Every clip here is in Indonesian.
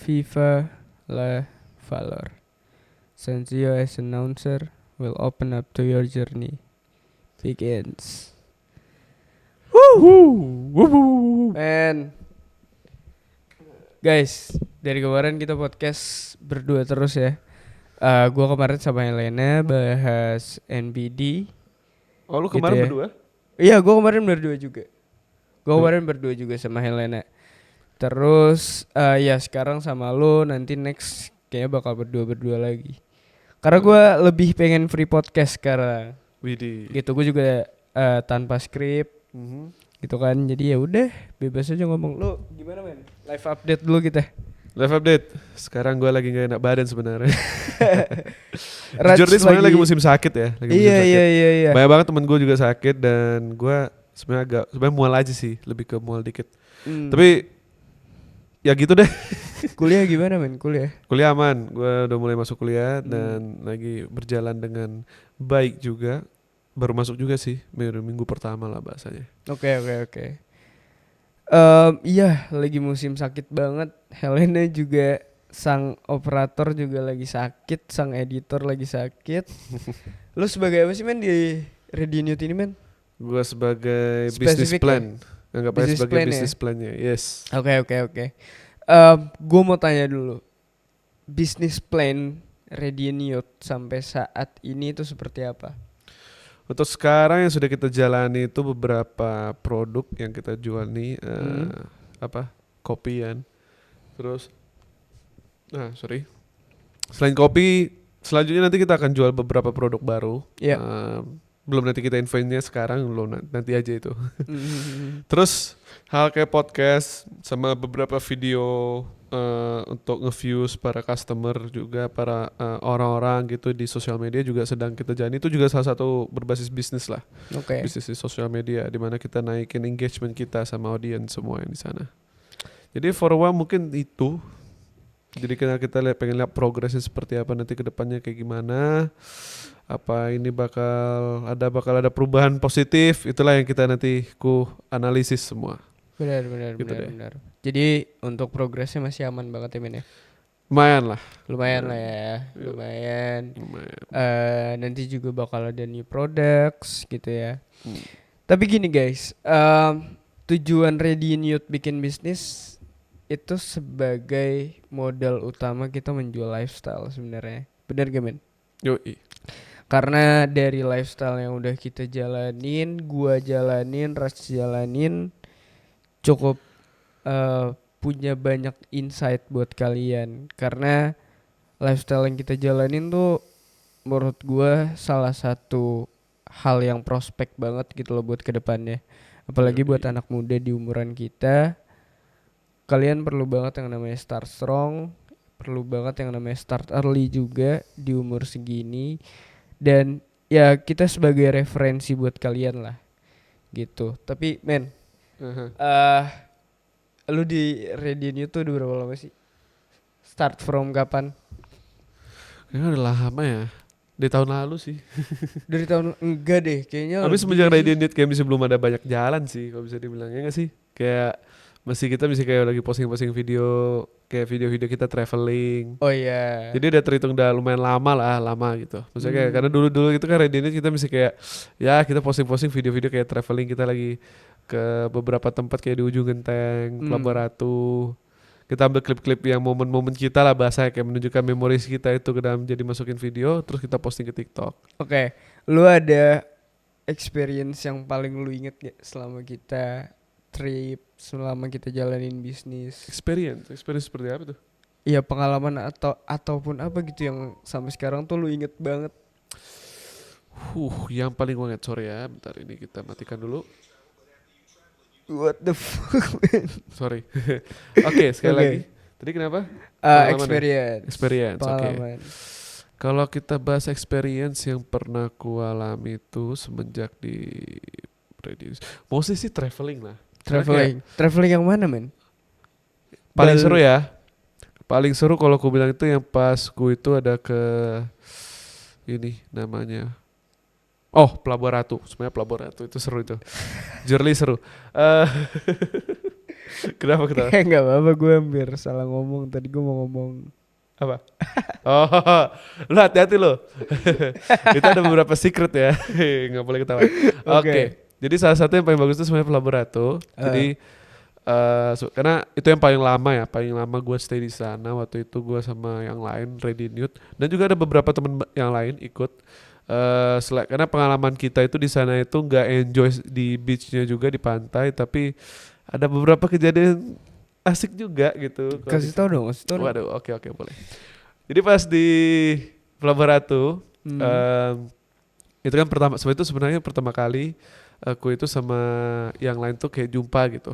Viva la Valor. Sensio as announcer will open up to your journey. Begins. Man, guys, dari kemarin kita podcast berdua terus ya. Gua kemarin sama Helena bahas NBD. Oh, lu Gitu kemarin ya. berdua? Iya, gue kemarin berdua juga sama Helena. Terus ya sekarang sama lo, nanti next kayaknya bakal berdua lagi. Karena gue lebih pengen free podcast sekarang. Widih. Gitu, gue juga tanpa skrip gitu kan. Jadi ya udah bebas aja ngomong. Lo gimana men? Live update dulu kita. Live update. Sekarang gue lagi gak enak badan sebenarnya. Raj Jujur nih sebenarnya lagi musim sakit ya. Iya. Banyak banget temen gue juga sakit dan gue sebenarnya mual aja sih, lebih ke mual dikit. Tapi ya gitu deh. Kuliah gimana men? Kuliah aman. Gue udah mulai masuk kuliah dan lagi berjalan dengan baik juga. Baru masuk juga sih, minggu pertama lah bahasanya. Oke. Iya, lagi musim sakit banget. Helena juga, sang operator juga lagi sakit, sang editor lagi sakit. Lu sebagai apa sih men di Radio News ini men? Gue sebagai business Spesifik plan. Anggap aja Business sebagai plan ya? business plan-nya. Yes. Oke. Gue mau tanya dulu, business plan Radio News sampai saat ini itu seperti apa? Untuk sekarang yang sudah kita jalani itu beberapa produk yang kita jual nih kopian. Terus selain kopi, selanjutnya nanti kita akan jual beberapa produk baru. Belum nanti kita infonya sekarang, belum nanti aja itu. Terus hal kayak podcast sama beberapa video untuk nge-views para customer juga, para orang-orang gitu di sosial media juga sedang kita jalani. Itu juga salah satu berbasis bisnis lah. Oke. Bisnis di sosial media di mana kita naikin engagement kita sama audiens semua yang di sana. Jadi for a while mungkin itu. Jadi kita pengen lihat progresnya seperti apa nanti ke depannya kayak gimana. Apa ini bakal ada perubahan positif, itulah yang kita nanti analisis semua. Benar. Jadi untuk progresnya masih aman banget ya men ya? Lumayan Lumayan. Nanti juga bakal ada new products gitu ya. Tapi gini guys, tujuan Radio News bikin bisnis itu sebagai modal utama kita menjual lifestyle sebenarnya. Benar gak men? Yoi. Karena dari lifestyle yang udah kita jalanin, gua jalanin, Ras jalanin, cukup punya banyak insight buat kalian. Karena lifestyle yang kita jalanin tuh menurut gua salah satu hal yang prospek banget gitu loh buat kedepannya. Apalagi buat anak muda di umuran kita. Kalian perlu banget yang namanya start strong, perlu banget yang namanya start early juga di umur segini. Dan ya kita sebagai referensi buat kalian lah gitu. Tapi men, lu di Radio News tuh udah berapa lama sih? Start from kapan? Kayaknya udah lama ya. Dari tahun lalu sih. Dari tahun enggak deh kayaknya. Tapi semenjak Radio News kayak masih belum ada banyak jalan sih kalau bisa dibilang, ya gak sih? Kayak kita kayak lagi posting video, kayak video-video kita traveling. Oh iya. Jadi udah terhitung udah lumayan lama gitu. Maksudnya kayak karena dulu itu kan Radio News kita masih kayak ya kita posting video-video kayak traveling, kita lagi ke beberapa tempat kayak di ujung genteng, Pelabuhan Ratu. Kita ambil klip-klip yang momen-momen kita lah, bahasa kayak menunjukkan memoris kita itu ke dalam, jadi masukin video terus kita posting ke TikTok. Oke. Lu ada experience yang paling lu inget gak selama kita trip, selama kita jalanin bisnis? Experience seperti apa tuh? Iya, pengalaman ataupun apa gitu yang sampai sekarang tuh lu inget banget. Yang paling gue inget, sorry ya, bentar ini kita matikan dulu. What the fuck man? Sorry. Oke, sekali lagi. Tadi kenapa? Experience. Oke. Kalau kita bahas experience yang pernah ku alami itu semenjak di radio, mostly sih traveling lah. Traveling yang mana men? Paling seru ya. Paling seru kalau ku bilang itu yang pas ku itu ada ke ini namanya. Pelabuhan Ratu. Sebenarnya Pelabuhan Ratu itu seru itu. Jurli seru. Kenapa ketawa? Enggak apa-apa, gue hampir salah ngomong. Tadi gue mau ngomong Apa? Oh, lu hati-hati lo. Itu ada beberapa secret ya. Nggak boleh ketawa. Oke. Jadi salah satu yang paling bagus itu sebenarnya Pelabuharu. Jadi karena itu yang paling lama ya, paling lama gue stay di sana. Waktu itu gue sama yang lain Ready Nude dan juga ada beberapa teman yang lain ikut. Karena pengalaman kita itu di sana itu nggak enjoy di beachnya juga di pantai, tapi ada beberapa kejadian asik juga gitu. kasih tau dong. Waduh, oke boleh. Jadi pas di Pelabuharu, itu kan sebenarnya pertama kali aku itu sama yang lain tuh kayak jumpa gitu,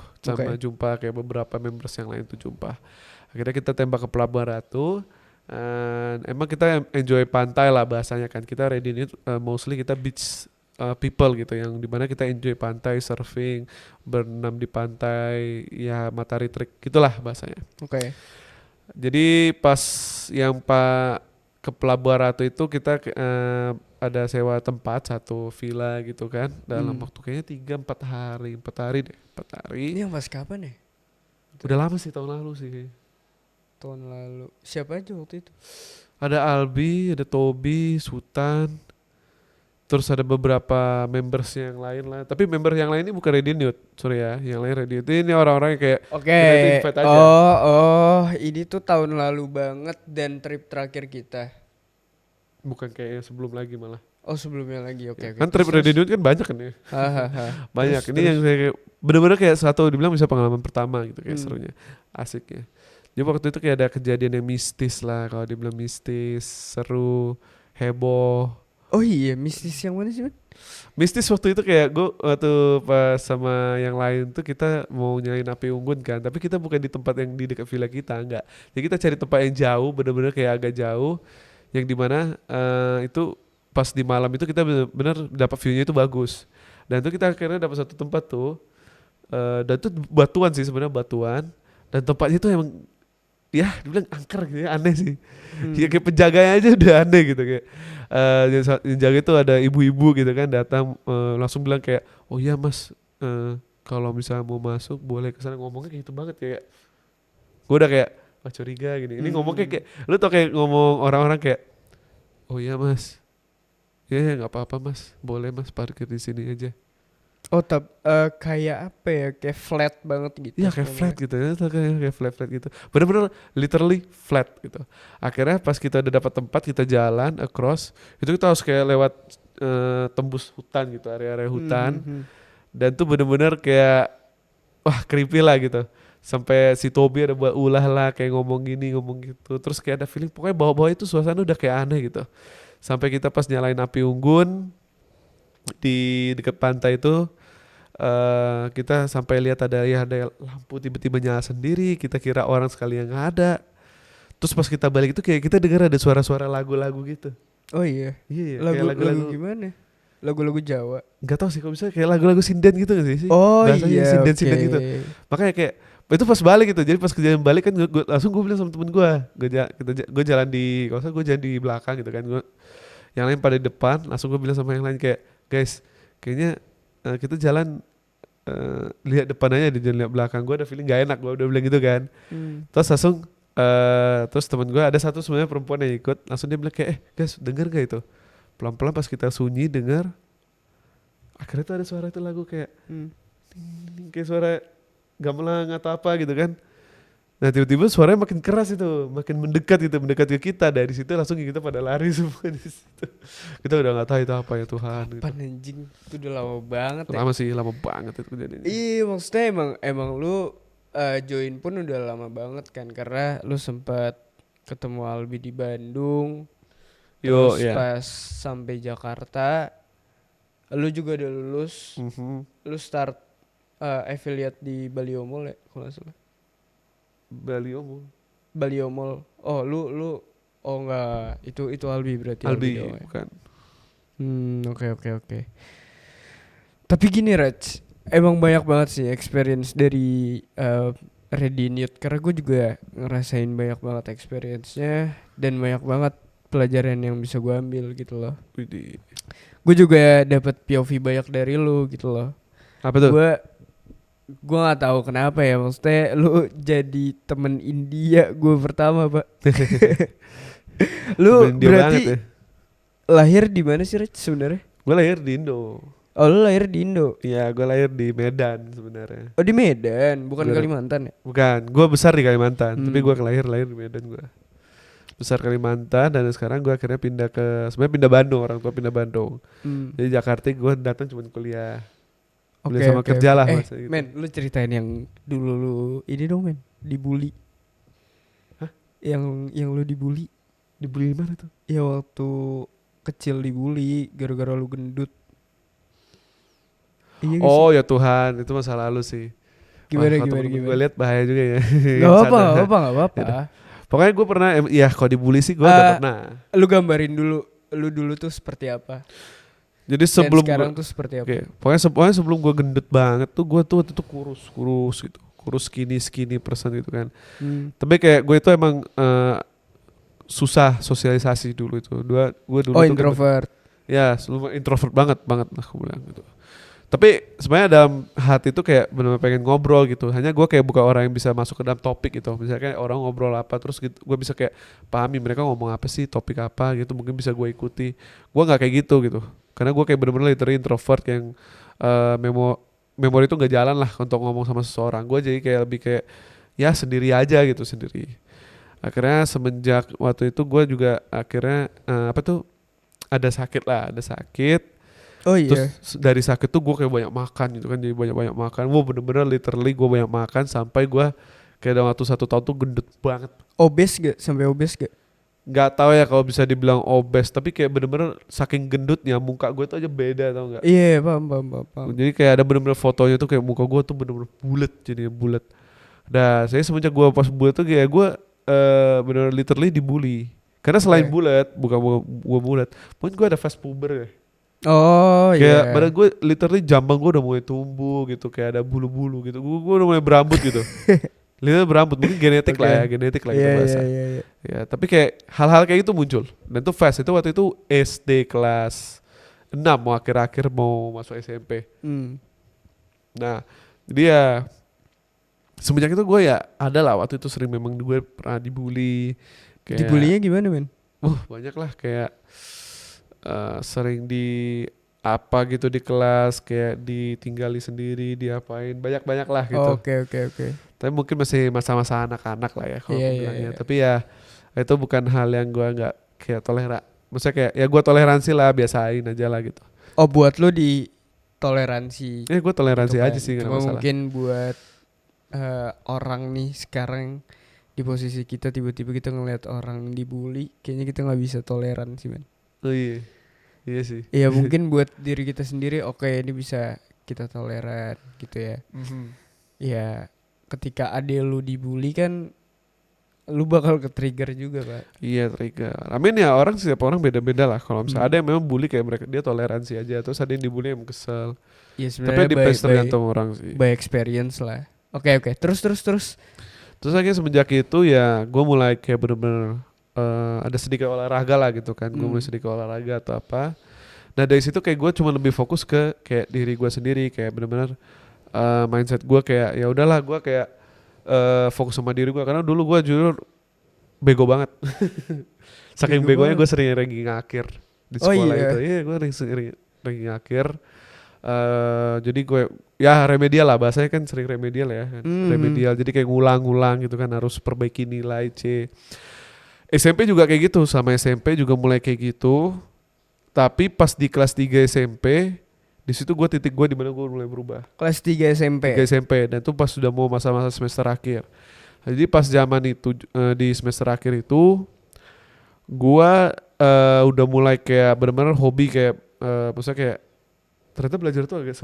jumpa kayak beberapa members yang lain tuh jumpa. Akhirnya kita tembak ke Pelabuharu. Emang kita enjoy pantai lah bahasanya kan. Kita ready ini mostly kita beach people gitu, yang dimana kita enjoy pantai, surfing, berenam di pantai, ya matahari terik gitulah bahasanya. Jadi pas yang ke Pelabuharu itu kita ada sewa tempat satu villa gitu kan, dalam waktu kayaknya 4 hari deh. Ini yang pas kapan ya? Udah lama sih, tahun lalu sih. Tahun lalu. Siapa aja waktu itu? Ada Albi, ada Tobi, Sultan, terus ada beberapa members yang lain lah. Tapi member yang lain ini bukan Ready Nude, sorry ya. Yang lain Ready Nude ini orang-orang yang kayak invite aja. Ini tuh tahun lalu banget dan trip terakhir kita. Bukan kayak yang sebelum lagi malah. Oh sebelumnya lagi, oke. Kan trip Ready Nude kan banyak kan ya. Banyak. Ini yang kayak bener-bener kayak satu dibilang bisa pengalaman pertama gitu, kayak serunya, asiknya. Jadi waktu itu kayak ada kejadian yang mistis lah, kalau dibilang mistis, seru, heboh. Oh iya, mistis yang mana sih, Man? Mistis waktu itu kayak gue waktu pas sama yang lain tuh kita mau nyalain api unggun kan, tapi kita bukan di tempat yang di dekat villa kita, enggak. Jadi kita cari tempat yang jauh, bener-bener kayak agak jauh, yang dimana itu pas di malam itu kita bener-bener dapat view-nya itu bagus. Dan itu kita akhirnya dapat satu tempat tuh, dan itu batuan sih sebenarnya, batuan, dan tempatnya itu emang ya dibilang angker gitu ya, aneh sih. Ya kayak penjaganya aja udah aneh gitu, kayak yang jaga itu ada ibu-ibu gitu kan, datang langsung bilang kayak, oh iya mas, kalau misalnya mau masuk boleh kesana. Ngomongnya kayak gitu banget, kayak gue udah kayak wah curiga gini. Ini ngomongnya kayak lu tau kayak ngomong orang-orang kayak, oh iya mas, ya nggak apa-apa mas, boleh mas parkir di sini aja. Oh kayak apa ya, kayak flat banget gitu. Iya kayak flat gitu ya, kayak flat gitu. Bener-bener literally flat gitu. Akhirnya pas kita udah dapat tempat, kita jalan across, itu kita harus kayak lewat tembus hutan gitu, area-area hutan. Dan tuh bener-bener kayak wah creepy lah gitu. Sampai si Tobi ada buat ulah lah, kayak ngomong gini ngomong gitu. Terus kayak ada feeling pokoknya bawah-bawah itu suasana udah kayak aneh gitu. Sampai kita pas nyalain api unggun di dekat pantai itu, kita sampai lihat ada lampu tiba-tiba nyala sendiri. Kita kira orang sekali yang nggak ada. Terus pas kita balik itu kayak kita dengar ada suara-suara lagu-lagu gitu. Oh iya. Lagu gimana? Lagu-lagu Jawa. Gak tau sih, kok bisa kayak lagu-lagu sinden gitu gak sih? Oh bahasanya iya, sinden gitu. Makanya kayak itu pas balik gitu. Jadi pas kejadian balik kan langsung gue bilang sama temen gue, gue jalan di kawasan, gue jalan di belakang gitu kan. Yang lain pada di depan, langsung gue bilang sama yang lain kayak, guys, kayaknya kita jalan lihat depan aja, di jalan lihat belakang. Gue ada feeling gak enak, gue udah bilang gitu kan. Terus langsung terus temen gue ada satu sebenarnya perempuan yang ikut, langsung dia bilang kayak, guys denger gak itu? Pelan-pelan pas kita sunyi denger, akhirnya tuh ada suara itu lagu kayak kayak suara gamelan atau apa gitu kan. Nah tiba-tiba suaranya makin keras itu, makin mendekat ke kita. Dari situ langsung kita pada lari semua di situ. Kita udah nggak tahu itu apa ya Tuhan. Kapan gitu. Anjing, itu udah lama banget. Lama sih, lama banget itu kejadiannya. Iya maksudnya emang lu join pun udah lama banget kan, karena lu sempat ketemu Albi di Bandung. Terus pas sampai Jakarta, lu juga udah lulus. Lu start affiliate di Baliomall ya kalau nggak salah. Baliomall. Oh lu oh enggak, itu Albi berarti. Albi bukan. Oke. Tapi gini Raj, emang banyak banget sih experience dari Ready Nude, karena gue juga ngerasain banyak banget experience-nya dan banyak banget pelajaran yang bisa gue ambil gitu loh. Gue juga dapat POV banyak dari lu gitu loh. Apa tuh? gue nggak tahu kenapa ya, maksudnya lu jadi temen India gue pertama, Pak. Lu Temen dia berarti banget ya. lahir di mana sih, Rich, sebenarnya? Gue lahir di Indo. Oh, lu lahir di Indo. Iya, gue lahir di Medan sebenarnya. Oh, di Medan, bukan Gua- Kalimantan ya? Bukan, gue besar di Kalimantan, tapi Hmm. gue lahir di Medan gue. Besar Kalimantan dan sekarang gue akhirnya sebenarnya pindah Bandung, orang tua pindah Bandung. Hmm. Jadi Jakarta gue datang cuma kuliah. Oke, Kuliah sama oke, kerja oke. lah masa gitu. Men, lu ceritain yang dulu lu ini dong, men, dibully. Hah? Yang lu dibully. Dibully mana tuh? Ya waktu kecil dibully gara-gara lu gendut. Iya gak sih? Oh ya Tuhan, itu masa lalu sih. Gimana, Wah, kalau gimana, temen-temen gimana? gue lihat bahaya juga ya. Gak apa-apa, Sadar. gak apa-apa, gak apa-apa. Yaudah. Pokoknya gue pernah, ya kalau dibully sih gue udah pernah. Lu gambarin dulu, lu dulu tuh seperti apa? Jadi Dan sebelum sekarang gua- tuh seperti apa? Oke, pokoknya sebelum gue gendut banget tuh gue tuh waktu itu kurus gitu, kurus skinny person gitu kan. Hmm. Tapi kayak gue itu emang susah sosialisasi dulu itu. Gue dulu Oh, tuh introvert. ya lumayan introvert banget lah aku bilang gitu. Tapi sebenarnya dalam hati itu kayak benar-benar pengen ngobrol gitu. Hanya gue kayak bukan orang yang bisa masuk ke dalam topik gitu. Misalnya kayak orang ngobrol apa terus gitu, gue bisa kayak pahami mereka ngomong apa sih, topik apa gitu. Mungkin bisa gue ikuti. Gue nggak kayak gitu. Karena gue kayak benar-benar literally introvert yang memori itu nggak jalan lah untuk ngomong sama seseorang. Gue jadi kayak lebih kayak ya sendiri aja gitu sendiri. Akhirnya semenjak waktu itu gue juga akhirnya ada sakit. Oh iya. Terus dari sakit tuh gue kayak banyak makan gitu kan, jadi banyak makan. Gue bener-bener literally gue banyak makan sampai gue kayak dalam waktu 1 tahun tuh gendut banget. Obes gak? Sampai obes gak? Nggak tahu ya kalau bisa dibilang obes, tapi kayak bener-bener saking gendutnya muka gue tuh aja beda, tau nggak? Iya, paham. Jadi kayak ada bener-bener fotonya tuh kayak muka gue tuh bener-bener bulat, jadinya bulat. Nah, saya semenjak gue pas bulat tuh kayak gue bener-bener literally dibully. Karena selain Oke. bulat, bukan gue bulat, pun gue ada fast puber ya. Oh Kayak iya. badan gue literally jambang gue udah mulai tumbuh gitu, kayak ada bulu-bulu gitu. Gue udah mulai berambut gitu. Literally berambut, mungkin genetik Oke. lah ya, genetik lah kita Iya, bahasa. iya. Ya, tapi kayak hal-hal kayak itu muncul. Dan itu fast, itu waktu itu SD kelas 6 mau akhir-akhir mau masuk SMP. Hmm. Nah, jadi ya semenjak itu gue ya ada lah waktu itu sering memang gue pernah dibully. Kayak, Dibulinya gimana, men? banyak lah kayak sering di apa gitu di kelas, kayak ditinggali sendiri, diapain, banyak lah gitu. Oke. Tapi mungkin masih masa-masa anak-anak lah ya kalau Iya, aku iya, bilangnya. iya. Tapi ya itu bukan hal yang gue nggak kayak maksudnya kayak ya gue toleransi lah, biasain aja lah gitu. Oh, buat lu di toleransi. Gue toleransi gitu aja kan. sih, nggak Cuma masalah. mungkin buat orang nih sekarang di posisi kita, tiba-tiba kita ngeliat orang dibully, kayaknya kita nggak bisa toleran sih, men. Oh iya sih. Iya, mungkin buat diri kita sendiri oke, ini bisa kita toleran gitu ya. Ya, ketika ade lu dibully kan lu bakal ke-trigger juga, Pak. Iya trigger. Amin ya, setiap orang beda-beda lah. Kalau misalnya ada yang memang bully kayak mereka, dia toleransi aja. Terus ada yang dibully yang kesel. Ya Tapi sebenarnya depends tergantung orang sih. by experience lah. Oke. Terus. Terus akhirnya semenjak itu ya gue mulai kayak bener-bener ada sedikit olahraga lah gitu kan. Gue mulai sedikit olahraga atau apa. Nah dari situ kayak gue cuma lebih fokus ke kayak diri gue sendiri. Kayak bener-bener mindset gue kayak ya udahlah gue kayak fokus sama diri gue. Karena dulu gue jujur bego banget. Saking Bego begonya banget. gue sering ranking akhir di Oh sekolah iya. itu. Iya gue sering ranking akhir. Jadi gue ya remedial lah, bahasanya kan sering remedial ya kan. Remedial, jadi kayak ngulang-ngulang gitu kan, harus perbaiki nilai C. SMP juga kayak gitu, sama SMP juga mulai kayak gitu. Tapi pas di kelas 3 SMP, di situ gue titik gue di mana gue mulai berubah. Kelas 3 SMP. 3 SMP, dan itu pas sudah mau masa-masa semester akhir. Jadi pas zaman itu di semester akhir itu gue udah mulai kayak benar-benar hobi kayak maksudnya kayak ternyata belajar tuh agak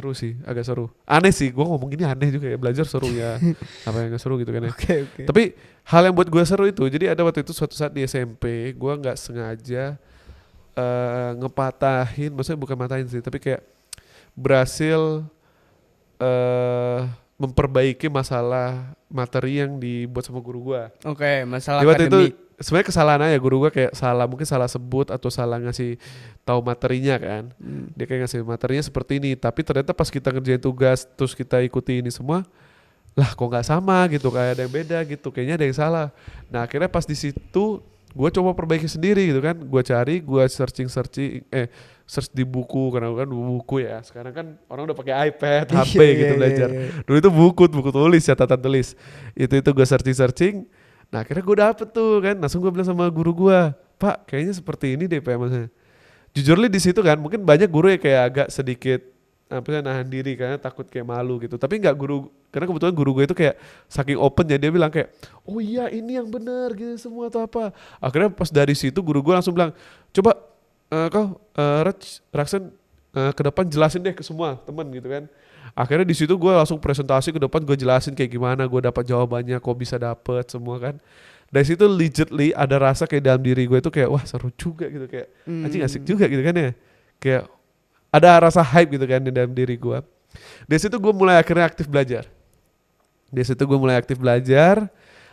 seru. Aneh sih, gue ngomong gini aneh juga ya, belajar seru ya. Apa yang gak seru gitu kan ya. Oke. Tapi hal yang buat gue seru itu, jadi ada waktu itu suatu saat di SMP, gue gak sengaja ngepatahin, maksudnya bukan matahin sih, tapi kayak berhasil memperbaiki masalah materi yang dibuat sama guru gue. Oke, masalah Di waktu itu akademik. sebenarnya kesalahan aja guru gue kayak mungkin salah sebut atau salah ngasih tahu materinya kan. Dia kayak ngasih materinya seperti ini, tapi ternyata pas kita ngerjain tugas terus kita ikuti ini semua, lah kok nggak sama gitu, kayak ada yang beda gitu, kayaknya ada yang salah. Nah akhirnya pas di situ gue coba perbaiki sendiri gitu kan, gue cari, gue search di buku, karena kan buku ya, sekarang kan orang udah pakai iPad, HP gitu belajar. Dulu itu buku tulis, catatan tulis, itu gue searching. Nah akhirnya gue dapet tuh kan, langsung gue bilang sama guru gue, Pak kayaknya seperti ini deh PMS-nya. Jujur li di situ kan, mungkin banyak guru yang kayak agak sedikit nahan diri karena takut kayak malu gitu. Tapi nggak guru, karena kebetulan guru gue itu kayak saking open ya, dia bilang kayak, oh iya ini yang benar gitu semua atau apa. Akhirnya pas dari situ guru gue langsung bilang, coba Raksen ke depan jelasin deh ke semua temen gitu kan. Akhirnya di situ gue langsung presentasi ke depan, gue jelasin kayak gimana gue dapat jawabannya, kok bisa dapet semua kan. Dari situ legitly ada rasa kayak dalam diri gue itu kayak wah seru juga gitu, kayak anjing asik juga gitu kan ya. Kayak ada rasa hype gitu kan di dalam diri gue. Dari situ gue mulai akhirnya aktif belajar.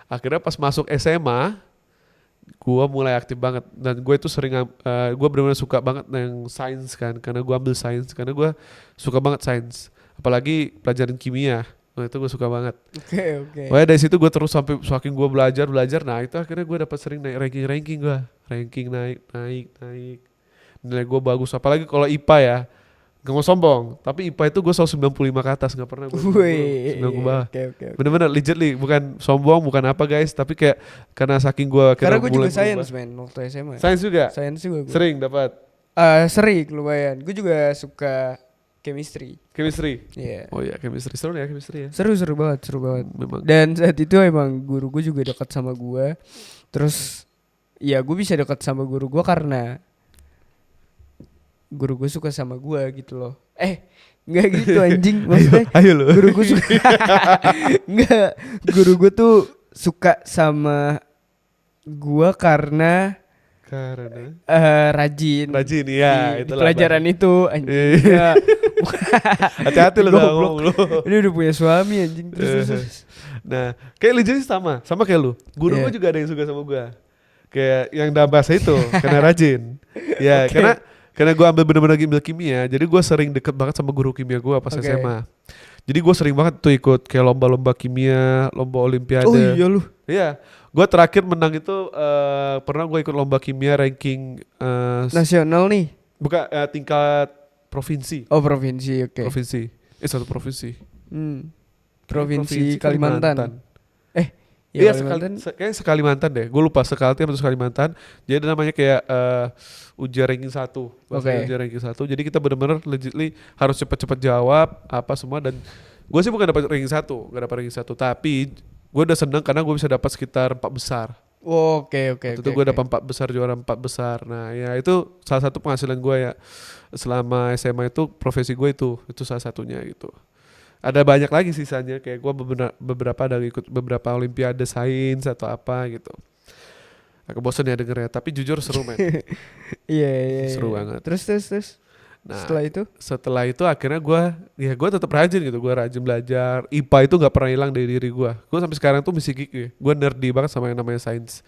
Akhirnya pas masuk SMA gue mulai aktif banget, dan gue itu sering gue benar-benar suka banget yang sains kan, karena gue ambil sains karena gue suka banget sains, apalagi pelajaran kimia. Nah itu gue suka banget. Oke. Wah dari situ gue terus sampai saking gue belajar. Nah itu akhirnya gue dapat sering naik ranking naik. Nilai gue bagus, apalagi kalau IPA ya. Gak mau sombong, tapi IPA itu gue selalu 95 ke atas, gak pernah gue 90 ke bawah. Okay. Bener-bener legitly, bukan sombong, bukan apa guys, tapi kayak karena saking gue karena gue juga sains men waktu SMA. Sains juga gue. Sering dapat? Sering lumayan. Gue juga suka chemistry. Yeah. Oh iya chemistry, seru ya chemistry ya. Seru banget. Memang. Dan saat itu emang guru gue juga dekat sama gue. Terus ya gue bisa dekat sama guru gue karena guru gue suka sama gue gitu loh. Nggak gitu anjing, maksudnya ayo lo. Guru gue suka nggak, guru gue tuh suka sama gue karena rajin ya di pelajaran itu anjing. Hati-hati lo ngomong lo. Ini udah punya suami anjing. Terus. Nah kayak legit sama kayak lu. Guru gue juga ada yang suka sama gue, kayak yang dalam bahasa itu karena rajin. Ya karena gue ambil kimia, jadi gue sering deket banget sama guru kimia gue pas SMA. Jadi gue sering banget tuh ikut kayak lomba-lomba kimia, lomba olimpiade. Oh iya lu? Iya, gue terakhir menang itu pernah gue ikut lomba kimia ranking nasional nih? Bukan, tingkat provinsi. Oh provinsi, oke. Provinsi, satu provinsi. Provinsi Kalimantan. Iya kayak Sekalimantan deh, gue lupa Sekaltim atau Sekalimantan. Jadi namanya kayak ujian ranking 1. Ujian ranking 1. Jadi kita benar-benar legitly harus cepet-cepet jawab apa semua. Dan gue sih bukan dapat ranking 1, gak dapat ranking 1, tapi gue udah seneng karena gue bisa dapat sekitar 4 besar. Oke. Itu gue dapat 4 besar, juara 4 besar. Nah ya itu salah satu penghasilan gue ya selama SMA itu, profesi gue itu salah satunya gitu. Ada banyak lagi sisanya, kayak gue beberapa ada ikut beberapa olimpiade sains atau apa gitu. Agak bosan ya dengernya, tapi jujur seru men. Iya. Seru banget. Terus. Nah, setelah itu akhirnya gue tetap rajin gitu. Gue rajin belajar. IPA itu nggak pernah hilang dari diri gue. Gue sampai sekarang tuh masih geek. Gue nerdy banget sama yang namanya sains.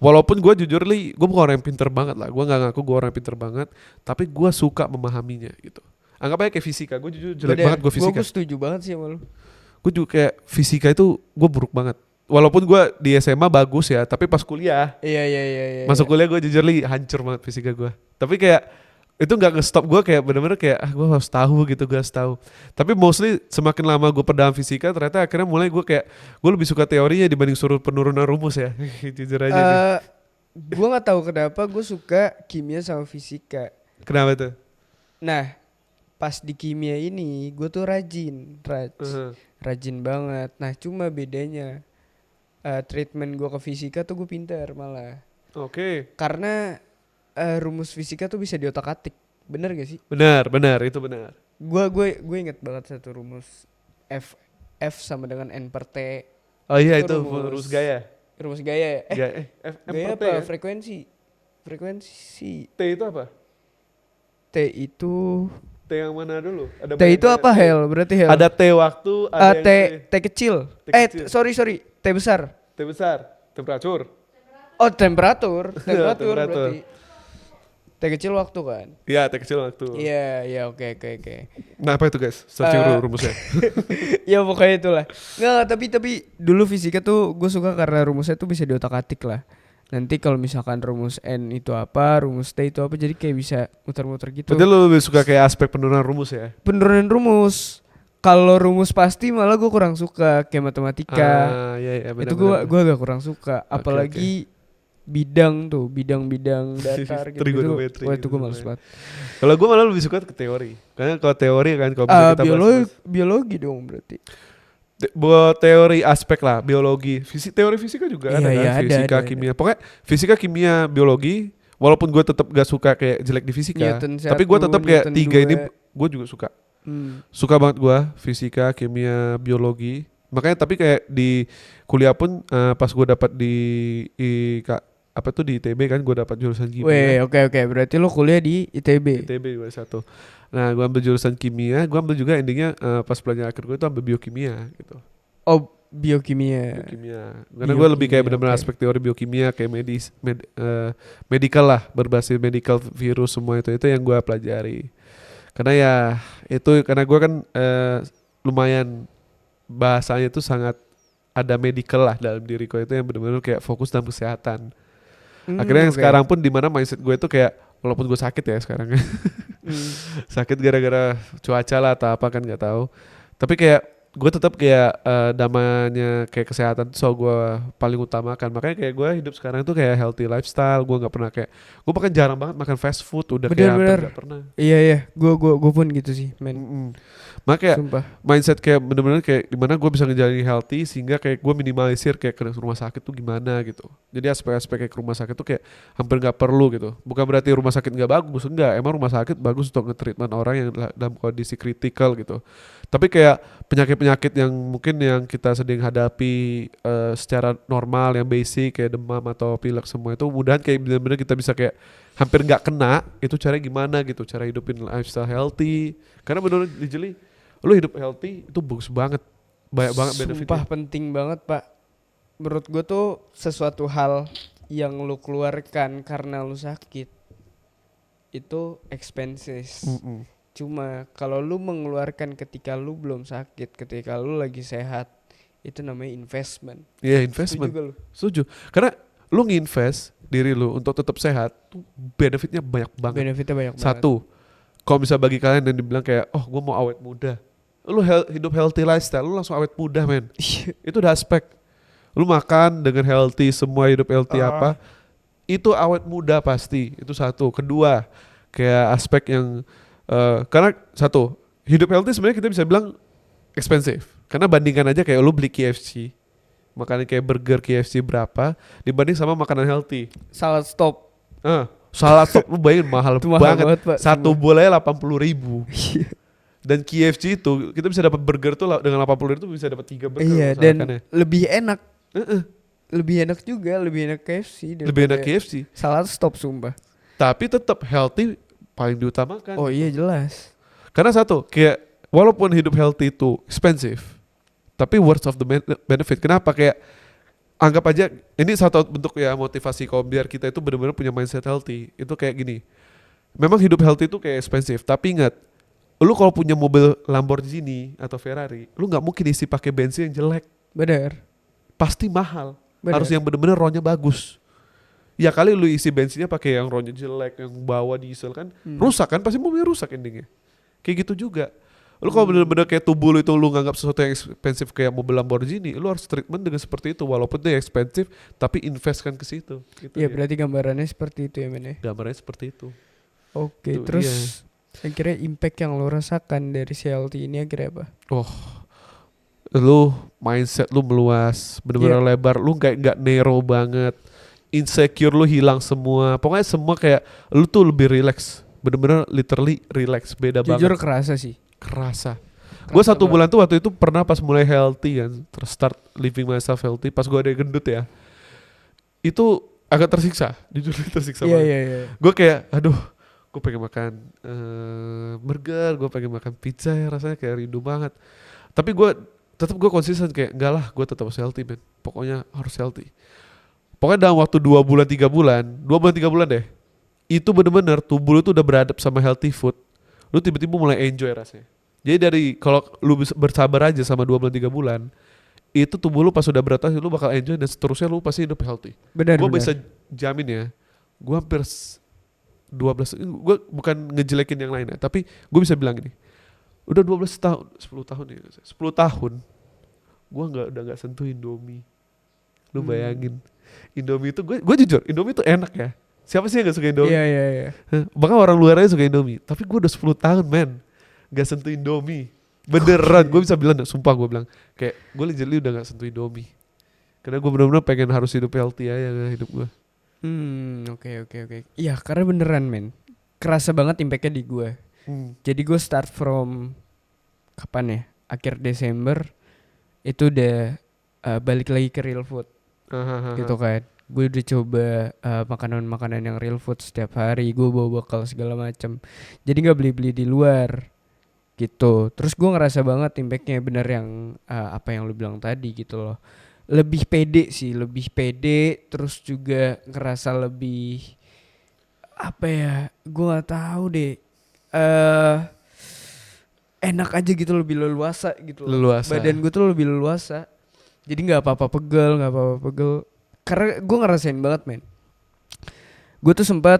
Walaupun gue jujur gue bukan orang yang pinter banget lah. Gue nggak ngaku gue orang yang pinter banget. Tapi gue suka memahaminya gitu. Anggap aja kayak fisika, gue jujur jelek banget gue fisika. Gue setuju banget sih sama lu. Gue juga kayak fisika itu gue buruk banget. Walaupun gue di SMA bagus ya, tapi pas kuliah. Iya. Masuk kuliah gue jujur hancur banget fisika gue. Tapi kayak itu nggak nge-stop gue, kayak bener-bener kayak gue harus tahu gitu, gue harus tahu. Tapi mostly semakin lama gue pedalam fisika, ternyata akhirnya mulai gue lebih suka teorinya dibanding suruh penurunan rumus ya. Jujur aja. Gue nggak tahu kenapa gue suka kimia sama fisika. Kenapa tuh? Nah. Pas di kimia ini gue tuh rajin banget. Nah cuma bedanya treatment gue ke fisika tuh gue pinter malah. Oke. Karena rumus fisika tuh bisa diotak-atik. Bener gak sih? Benar itu benar. Gue inget banget satu rumus F sama dengan N per T. Oh iya itu rumus gaya. Rumus gaya. Gaya apa? Ya? Frekuensi. T itu apa? T itu T yang mana dulu? Ada T itu apa Hel? Berarti Hel. Ada T waktu, ada T kecil. Sorry. T besar. Temperatur. Oh temperatur berarti. T kecil waktu kan? Iya, T kecil waktu. Iya oke. Nah apa itu guys? Searching dulu rumusnya. Ya pokoknya itulah. Nggak, tapi dulu fisika tuh gue suka karena rumusnya tuh bisa diotak-atik lah. Nanti kalau misalkan rumus N itu apa, rumus T itu apa, jadi kayak bisa muter-muter gitu. Berarti lu lebih suka kayak aspek penurunan rumus ya? Penurunan rumus. Kalau rumus pasti malah gue kurang suka kayak matematika. Iya, Itu gue agak kurang suka. Apalagi bidang datar gitu. Trigonometri. Wah itu gue males banget. Kalau gue malah lebih suka ke teori. Karena kalau teori kan kalau kita biologi dong berarti. Buat teori aspek lah, biologi, teori fisika juga ada kan, fisika, kimia. Pokoknya fisika, kimia, biologi. Walaupun gue tetap gak suka kayak jelek di fisika, tapi gue tetap kayak tiga ini gue juga suka. Suka banget gue fisika, kimia, biologi. Makanya tapi kayak di kuliah pun pas gue dapat di ITB kan gue dapat jurusan kimia. Oke. Berarti lo kuliah di ITB. ITB gue satu. Nah gue ambil jurusan kimia, gue ambil juga endingnya pas pelajaran akhir gue itu ambil biokimia gitu. Oh biokimia. Karena gue lebih kayak benar-benar aspek teori biokimia kayak medical lah, berbasis medical virus semua itu yang gue pelajari. Karena ya itu karena gue kan lumayan bahasanya itu sangat ada medical lah dalam diriku itu yang benar-benar kayak fokus dalam kesehatan. Akhirnya yang sekarang pun dimana mindset gue itu kayak walaupun gue sakit ya sekarang sakit gara-gara cuaca lah atau apa kan nggak tahu, tapi kayak gue tetap kayak damanya kayak kesehatan so gue paling utamakan. Makanya kayak gue hidup sekarang tuh kayak healthy lifestyle. Gue nggak pernah kayak gue bahkan jarang banget makan fast food, udah kayak hampir nggak pernah. Iya gue pun gitu sih men. Makanya mindset kayak bener-bener kayak dimana gue bisa ngejalanin healthy sehingga kayak gue minimalisir kayak ke rumah sakit tuh gimana gitu. Jadi aspek-aspek kayak ke rumah sakit tuh kayak hampir nggak perlu gitu. Bukan berarti rumah sakit nggak bagus, enggak. Emang rumah sakit bagus untuk nge-treatment orang yang dalam kondisi kritikal gitu. Tapi kayak penyakit-penyakit yang mungkin yang kita sedang hadapi secara normal yang basic kayak demam atau pilek semua itu mudahan kayak benar-benar kita bisa kayak hampir nggak kena. Itu cara gimana gitu, cara hidupin lifestyle healthy. Karena benar dijeli lu hidup healthy itu bagus banget, banyak banget benefitnya. Sumpah penting banget pak. Menurut gue tuh sesuatu hal yang lu keluarkan karena lu sakit itu expenses. Cuma kalau lu mengeluarkan ketika lu belum sakit, ketika lu lagi sehat, itu namanya investment. Iya investment. Setuju. Karena lu nginvest diri lu untuk tetap sehat, tuh benefitnya banyak banget. Satu, kalau misalnya bagi kalian yang dibilang kayak, oh gue mau awet muda, lu hidup healthy lifestyle, lu langsung awet muda men. Itu udah aspek. Lu makan dengan healthy, semua hidup healthy apa, itu awet muda pasti. Itu satu. Kedua, kayak aspek yang karena satu, hidup healthy sebenarnya kita bisa bilang expensive. Karena bandingkan aja kayak lu beli KFC, makanan kayak burger KFC berapa dibanding sama makanan healthy. Salad stop. Salad stop lu bayangin mahal banget. Pak, satu bolanya 80.000. Dan KFC itu kita bisa dapat burger tuh dengan 80.000 itu bisa dapat 3 burger. Iya dan lebih enak. Lebih enak juga, lebih enak KFC. Lebih enak KFC. Salad stop sumpah. Tapi tetap healthy paling diutamakan. Oh iya jelas. Karena satu, kayak walaupun hidup healthy itu expensive, tapi worth of the benefit. Kenapa? Kayak anggap aja ini satu bentuk ya motivasi kalau biar kita itu benar-benar punya mindset healthy. Itu kayak gini. Memang hidup healthy itu kayak expensive, tapi ingat, lu kalau punya mobil Lamborghini atau Ferrari, lu nggak mungkin isi pakai bensin yang jelek. Bener. Pasti mahal. Harus yang benar-benar rohnya bagus. Ya kali lu isi bensinnya pakai yang rohnya jelek, yang bawa diesel kan, rusak kan, pasti mobilnya rusak endingnya. Kayak gitu juga. Lu kalau bener-bener kayak tubuh lu itu lu nganggap sesuatu yang expensive kayak mobil Lamborghini, lu harus treatment dengan seperti itu walaupun itu expensive tapi investkan ke situ. Gitu ya berarti gambarannya seperti itu ya men ya. Gambarannya seperti itu. Oke, terus akhirnya impact yang lu rasakan dari CLT ini akhirnya apa? Lu mindset lu meluas, bener-bener lebar, lu nggak narrow banget. Insecure lu hilang semua. Pokoknya semua kayak lu tuh lebih relax. Bener-bener literally relax, beda banget. Jujur kerasa sih. Kerasa. Gue 1 bulan tuh waktu itu pernah pas mulai healthy kan, start living myself healthy, pas gue ada gendut ya, itu agak tersiksa, jujur tersiksa banget. Iya. Gue kayak, aduh, gue pengen makan burger, gue pengen makan pizza ya, rasanya kayak rindu banget. Tapi gue tetap konsisten kayak, enggak lah, gue tetap harus healthy man, pokoknya harus healthy. pokoknya dalam waktu 2 bulan 3 bulan, 2 bulan 3 bulan deh, itu bener-bener tubuh lu tuh udah beradab sama healthy food, lu tiba-tiba mulai enjoy rasanya. Jadi dari kalau lu bersabar aja sama 2 bulan 3 bulan, itu tubuh lu pas udah beradaptasi lu bakal enjoy dan seterusnya lu pasti hidup healthy. Benar. Gue bisa jamin ya, gue hampir 12, gue bukan ngejelekin yang lain ya, tapi gue bisa bilang gini, udah 12 tahun, 10 tahun ya, 10 tahun, gue udah nggak sentuh Indomie. Lu bayangin, Indomie itu gue jujur, Indomie itu enak ya. Siapa sih yang gak suka Indomie? Iya. Bahkan orang luar aja suka Indomie. Tapi gue udah 10 tahun men gak sentuh Indomie. Beneran gue bisa bilang, sumpah gue bilang kayak gue literally udah gak sentuh Indomie. Karena gue bener-bener pengen harus hidup healthy aja hidup gue. Oke. Iya karena beneran men, kerasa banget impactnya di gue. Jadi gue start from kapan ya, akhir Desember itu udah balik lagi ke real food. Gitu kan. Gue udah coba makanan-makanan yang real food setiap hari. Gue bawa bekal segala macam. Jadi gak beli-beli di luar gitu. Terus gue ngerasa banget impactnya bener yang apa yang lu bilang tadi gitu loh. Lebih pede sih, lebih pede. Terus juga ngerasa lebih apa ya, gue gak tahu deh, enak aja gitu, lebih leluasa gitu loh. Leluasa. Badan gue tuh lebih leluasa. Jadi gak apa-apa pegel. Karena gue ngerasain banget men, gue tuh sempat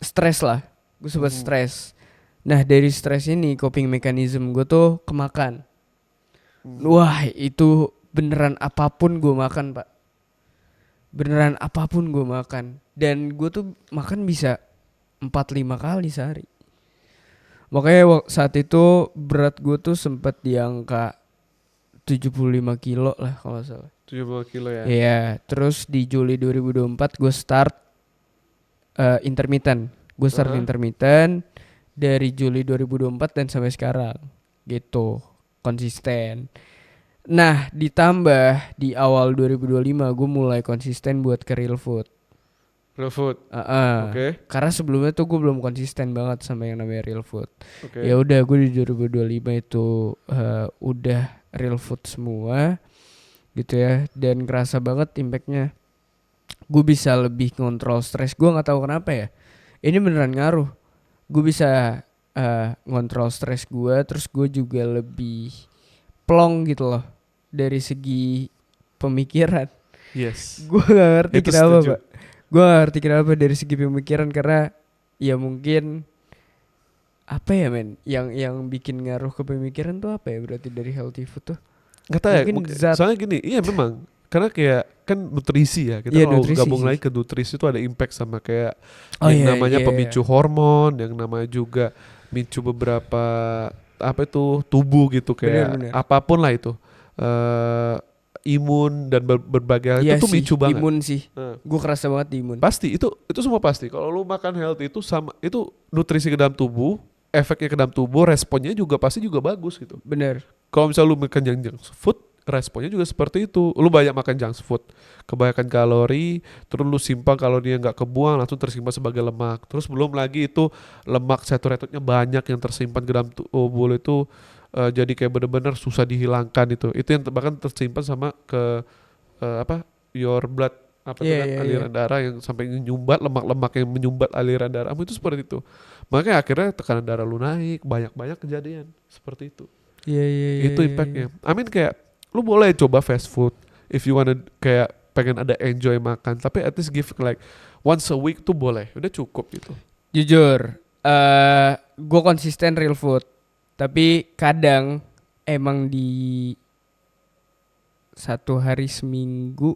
stres lah. Gue sempat stres. Nah dari stres ini coping mechanism gue tuh kemakan. Wah itu beneran apapun gue makan pak. Beneran apapun gue makan. Dan gue tuh makan bisa 4-5 kali sehari. Makanya saat itu berat gue tuh sempat di angka 75 kilo lah kalau salah. 75 kilo ya. Iya, terus di Juli 2024 gue start intermittent. Gue start intermittent dari Juli 2024 dan sampai sekarang. Gitu, konsisten. Nah, ditambah di awal 2025 gue mulai konsisten buat ke real food. Real food. Oke. Karena sebelumnya tuh gue belum konsisten banget sama yang namanya real food. Okay. Ya udah gue di 2025 itu udah real food semua gitu ya, dan kerasa banget impactnya. Gue bisa lebih ngontrol stres. Gue nggak tahu kenapa ya, ini beneran ngaruh. Gue bisa ngontrol stres gue, terus gue juga lebih plong gitu loh dari segi pemikiran. Yes. Gue nggak ngerti itu kenapa setuju. Pak. Gue nggak ngerti kenapa dari segi pemikiran, karena ya mungkin apa ya men, yang bikin ngaruh ke pemikiran tuh apa ya, berarti dari healthy food tuh Nggak tahu ya, zat. soalnya gini, iya memang karena kayak kan nutrisi ya, kita kalau gabung lagi ke nutrisi itu ada impact sama kayak namanya pemicu hormon, yang namanya juga micu beberapa apa itu tubuh gitu, kayak bener. apapun lah itu, imun dan berbagai hal itu micu banget. Imun sih, gue kerasa banget di imun. Pasti itu semua pasti. Kalau lu makan healthy itu sama, itu nutrisi ke dalam tubuh, efeknya ke dalam tubuh, responnya juga pasti juga bagus gitu. Bener. Kalau misalnya lu makan junk food, responnya juga seperti itu. Lu banyak makan junk food, kebanyakan kalori, terus lu simpan kalorinya nggak kebuang, langsung tersimpan sebagai lemak. Terus belum lagi itu lemak saturatednya banyak yang tersimpan ke dalam tubuh itu, jadi kayak bener-bener susah dihilangkan itu. Itu yang bahkan tersimpan sama ke your blood, aliran darah, yang sampai menyumbat lemak-lemak yang menyumbat aliran darah. Itu seperti itu. Makanya akhirnya tekanan darah lu naik, banyak kejadian seperti itu. Itu impactnya. Kayak lu boleh coba fast food if you wanna, kayak pengen ada enjoy makan, tapi at least give like once a week tuh boleh, udah cukup gitu. Jujur, gue konsisten real food, tapi kadang emang di 1 hari seminggu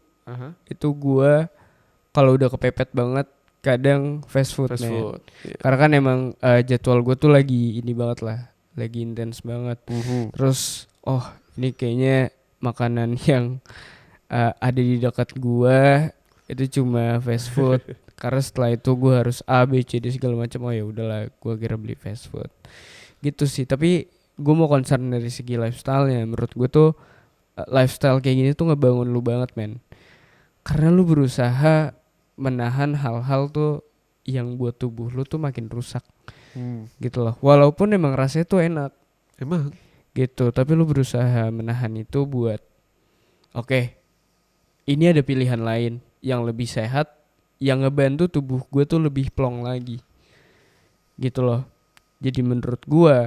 itu gue kalau udah kepepet banget kadang fast food. Yeah. Karena kan emang jadwal gue tuh lagi ini banget lah, lagi intens banget. Terus ini kayaknya makanan yang ada di dekat gua itu cuma fast food. Karena setelah itu gua harus A, B, C, D segala macam. Oh ya udahlah, gua kira beli fast food. Gitu sih. Tapi gua mau concern dari segi lifestyle-nya. Menurut gua tuh lifestyle kayak gini tuh ngebangun lu banget men. Karena lu berusaha menahan hal-hal tuh yang buat tubuh lu tuh makin rusak. Gitu loh. Walaupun emang rasanya tuh enak. Emang gitu, tapi lu berusaha menahan itu buat oke, ini ada pilihan lain yang lebih sehat, yang ngebantu tubuh gue tuh lebih plong lagi. Gitu loh. Jadi menurut gue,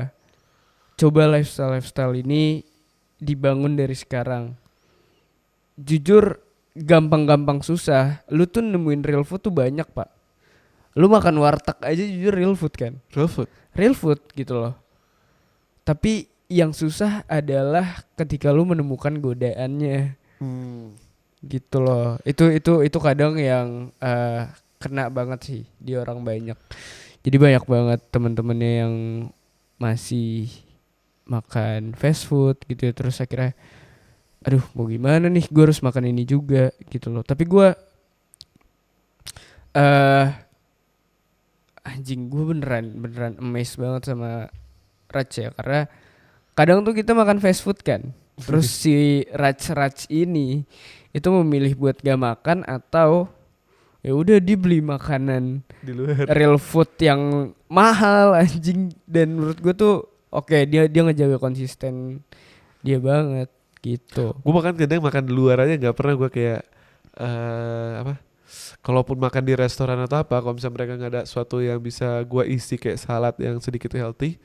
coba lifestyle ini dibangun dari sekarang. Jujur gampang-gampang susah. Lu tuh nemuin real food tuh banyak, Pak. Lu makan warteg aja jujur real food kan? Real food gitu loh. Tapi yang susah adalah ketika lu menemukan godaannya. Gitu loh. Itu kadang yang kena banget sih di orang banyak. Jadi banyak banget teman-temannya yang masih makan fast food gitu ya, terus akhirnya aduh mau gimana nih, gue harus makan ini juga gitu loh. Tapi gue anjing, gue beneran amazed banget sama Raj ya, karena kadang tuh kita makan fast food kan, terus si Raj ini itu memilih buat gak makan atau ya udah dia beli makanan di luar real food yang mahal anjing. Dan menurut gue tuh oke, dia ngejaga konsisten dia banget gitu. Gue makan kadang makan di luar aja nggak pernah gue kayak kalaupun makan di restoran atau apa, kalau misalnya mereka nggak ada sesuatu yang bisa gue isi kayak salad yang sedikit healthy,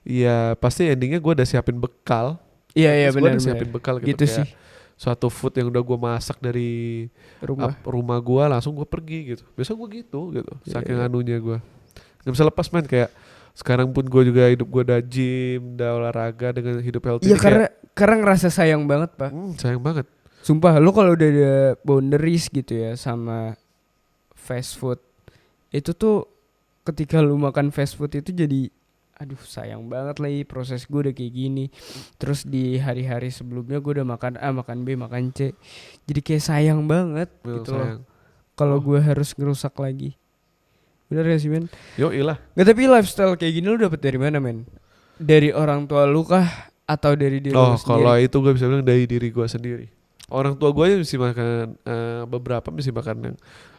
ya pasti endingnya gue udah siapin bekal. Iya benar. Gue udah siapin bekal gitu sih. Suatu food yang udah gue masak dari rumah gue, langsung gue pergi gitu. Biasa gue gitu saking anunya gue nggak bisa lepas main. Kayak sekarang pun gue juga hidup gue udah gym, udah olahraga dengan hidup healthy. Iya karena ngerasa sayang banget, Pak. Sayang banget. Sumpah lu kalau udah ada boundaries gitu ya sama fast food, itu tuh ketika lu makan fast food itu jadi aduh sayang banget lagi, proses gue udah kayak gini. Terus di hari-hari sebelumnya gue udah makan A, makan B, makan C. Jadi kayak sayang banget gitu loh kalau gue harus ngerusak lagi. Bener gak sih men? Yoilah. Nggak, tapi lifestyle kayak gini lu dapet dari mana men? Dari orang tua lu kah? Atau dari diri lu sendiri? Kalau itu gue bisa bilang dari diri gue sendiri. Orang tua gue mesti makan beberapa mesti makan yang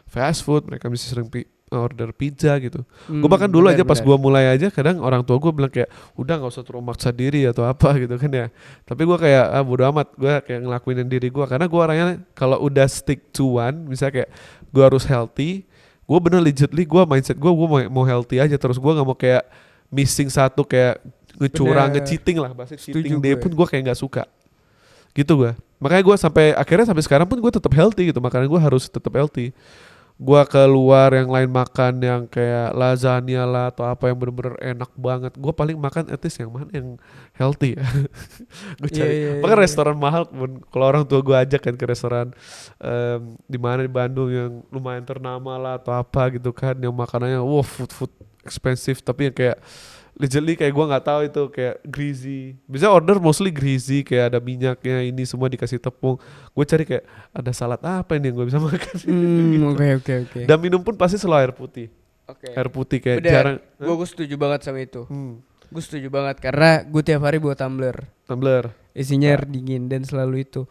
fast food, mereka mesti sering order pizza gitu. Gue bahkan dulu aja pas gue mulai aja, kadang orang tua gue bilang kayak udah nggak usah terlalu maksa diri atau apa gitu kan ya. Tapi gue kayak bodo amat, gue kayak ngelakuin diri gue, karena gue orangnya kalau udah stick to one, misalnya kayak gue harus healthy, gue bener legitly gue mindset gue mau healthy aja terus. Gue nggak mau kayak missing satu, kayak ngecurang, nge-cheating lah, bahasa cheating day pun gue kayak nggak suka gitu gue. Makanya gue sampai sekarang pun gue tetap healthy gitu, makanya gue harus tetap healthy. Gue keluar yang lain makan yang kayak lasagna lah atau apa yang bener-bener enak banget, gue paling makan at least yang mana yang healthy ya. Gue cari bahkan restoran mahal pun kalau orang tua gue ajak kan ke restoran di mana di Bandung yang lumayan ternama lah atau apa gitu kan, yang makanannya food expensive, tapi yang kayak legitly kayak gue nggak tahu itu kayak greasy. Bisa order mostly greasy, kayak ada minyaknya, ini semua dikasih tepung. Gue cari kayak ada salad apa ini yang gue bisa makan. Oke. Dan minum pun pasti selalu air putih. Air putih kayak jarang. Gue setuju banget sama itu. Gue setuju banget karena gue tiap hari bawa tumbler. Isinya air dingin dan selalu itu.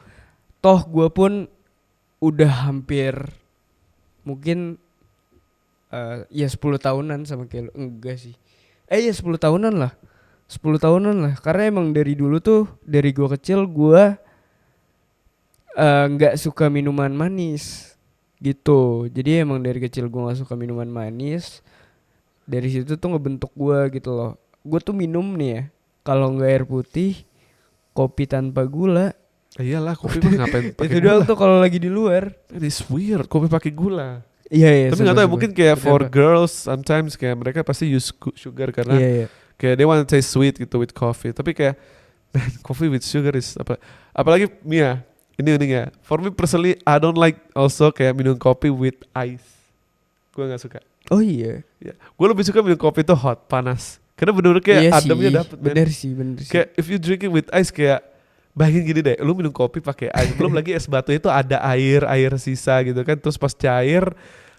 Toh gue pun udah hampir mungkin ya 10 tahunan sama kayak lu. Enggak sih. Ya 10 tahunan lah. Karena emang dari dulu tuh, dari gue kecil gue gak suka minuman manis gitu. Jadi emang dari kecil gue gak suka minuman manis. Dari situ tuh ngebentuk gue gitu loh. Gue tuh minum nih ya, kalau gak air putih, kopi tanpa gula. Iyalah, kopi mah ngapain pakai gula. Itu doang tuh kalau lagi di luar. It's weird, kopi pakai gula. Iya. Tapi nggak tahu, mungkin kayak for girls sometimes kayak mereka pasti use sugar karena kayak they want to taste sweet gitu with coffee. Tapi kayak coffee with sugar is apalagi Mia ini unik ya. For me personally, I don't like also kayak minum kopi with ice. Gue nggak suka. Oh iya. Gue lebih suka minum kopi tuh hot, panas. Karena bener-bener kayak ademnya dapet. Bener sih. Kayak if you drink it with ice, kayak bayangin gini deh, lu minum kopi pakai air, belum lagi es batu itu ada air sisa gitu kan, terus pas cair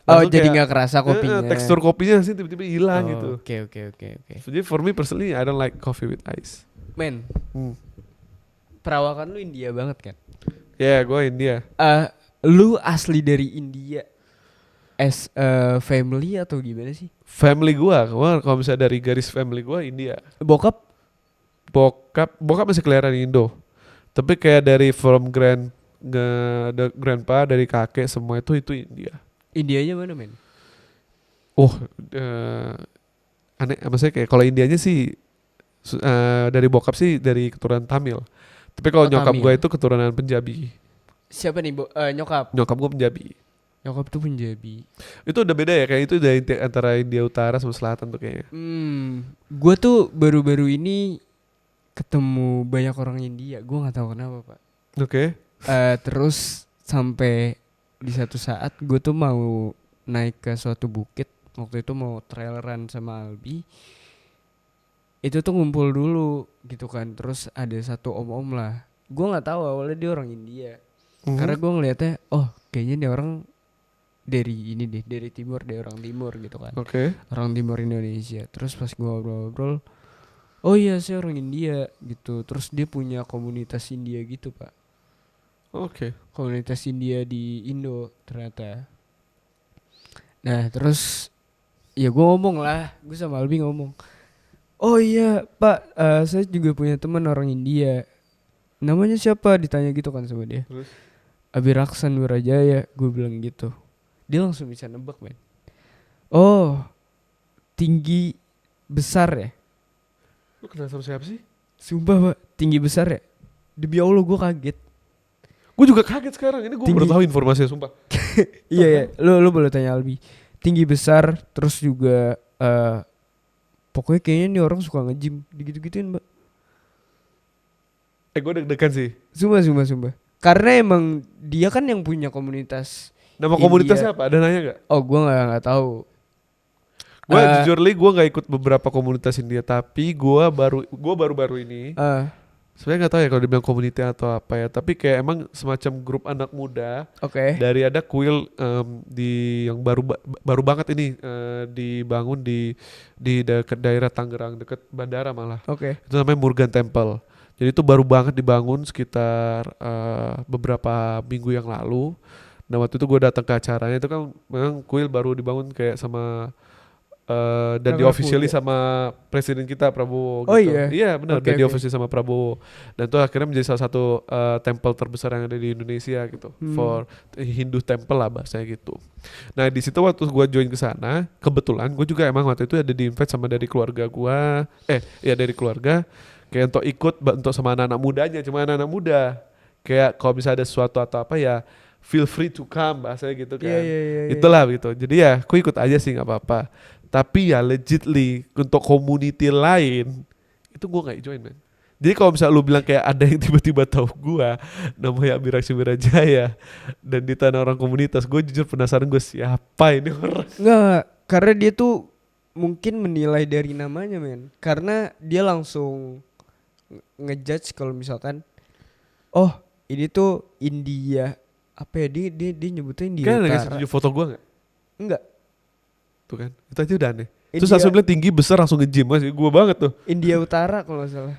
jadi nggak kerasa kopinya. Tekstur kopinya sih tiba-tiba hilang gitu. Oke. Jadi for me personally, I don't like coffee with ice. Men, perawakan lu India banget kan? Gue India. Lu asli dari India as family atau gimana sih? Family gue kalau misalnya dari garis family gue India. Bokap Masih kelahiran Indo. Tapi kayak dari from grandpa dari kakek semua itu India. Indianya mana men? Oh, aneh, maksudnya kayak kalau Indianya sih dari bokap sih dari keturunan Tamil. Tapi kalau nyokap Tamil. gue itu keturunan Punjabi. Siapa nih nyokap? Nyokap gue Punjabi. Nyokap tuh Punjabi. Itu udah beda ya, kayak itu udah antara India Utara sama Selatan tuh kayaknya. Gue tuh baru-baru ini ketemu banyak orang India. Gue nggak tahu kenapa pak. Oke. Terus sampai di satu saat gue tuh mau naik ke suatu bukit. Waktu itu mau trail run sama Albi. Itu tuh ngumpul dulu gitu kan. Terus ada satu om-om lah. Gue nggak tahu awalnya dia orang India. Karena gue ngeliatnya, oh kayaknya dia orang dari ini deh, dari timur, dia orang timur gitu kan. Oke. Orang timur Indonesia. Terus pas gue ngobrol-ngobrol, oh iya saya orang India gitu. Terus dia punya komunitas India gitu pak. Oke. Komunitas India di Indo ternyata. Nah terus ya gue ngomong lah, gue sama Albi ngomong, oh iya pak, saya juga punya teman orang India. Namanya siapa? Ditanya gitu kan sama dia. Terus? Abiraksan Wirajaya, gue bilang gitu. Dia langsung bisa nebak men. Oh, tinggi besar ya? Lu kenal sama siapa sih? Sumpah pak, tinggi besar ya? Demi Allah gue kaget. Gue juga kaget sekarang, ini gue baru tahu informasinya sumpah. Iya ya, lu boleh tanya Albi. Tinggi besar, terus juga pokoknya kayaknya nih orang suka nge-gym, digitu-gituin mbak. Gue deg-degan sih. Sumpah. Karena emang dia kan yang punya komunitas. Nama India. komunitasnya apa? Ada nanya gak? Oh gue nggak tahu. Gue jujur gue nggak ikut beberapa komunitas India, tapi gue baru-baru ini. Sebenarnya nggak tahu ya kalau dibilang komunitas atau apa ya, tapi kayak emang semacam grup anak muda. Oke. Dari ada kuil di yang baru banget ini dibangun di dekat daerah Tangerang, dekat bandara malah. Oke. Itu namanya Murugan Temple. Jadi itu baru banget dibangun sekitar beberapa minggu yang lalu. Nah waktu itu gue datang ke acaranya, itu kan memang kuil baru dibangun kayak sama dan di-officially sama presiden kita Prabowo gitu. Oh iya? Iya benar, Okay, dan di-officially sama Prabowo. Dan itu akhirnya menjadi salah satu temple terbesar yang ada di Indonesia gitu. For Hindu temple lah bahasanya gitu. Nah di situ waktu gue join ke sana, kebetulan gue juga emang waktu itu ada di-invite sama dari keluarga gue. Dari keluarga. Kayak untuk ikut untuk sama anak-anak mudanya, cuma anak-anak muda. Kayak kalau misalnya ada sesuatu atau apa ya, feel free to come bahasanya gitu kan. Itulah gitu. Jadi ya aku ikut aja sih gak apa-apa. Tapi ya legitly untuk community lain itu gue gak join man. Jadi kalau misalnya lu bilang kayak ada yang tiba-tiba tahu gue namanya Abiraksan Wirajaya dan di tanah orang komunitas, gue jujur penasaran gue siapa ini orang. Enggak, karena dia tuh mungkin menilai dari namanya men. Karena dia langsung ngejudge kalau misalkan oh ini tuh India apa ya, dia nyebutnya India Kan ada Utara. ngasih tunjuk foto gue gak? Enggak. Tuh kan, itu aja udah aneh. Terus langsung bilang tinggi besar langsung nge-gym, masih gue banget tuh. India Utara kalau gak salah.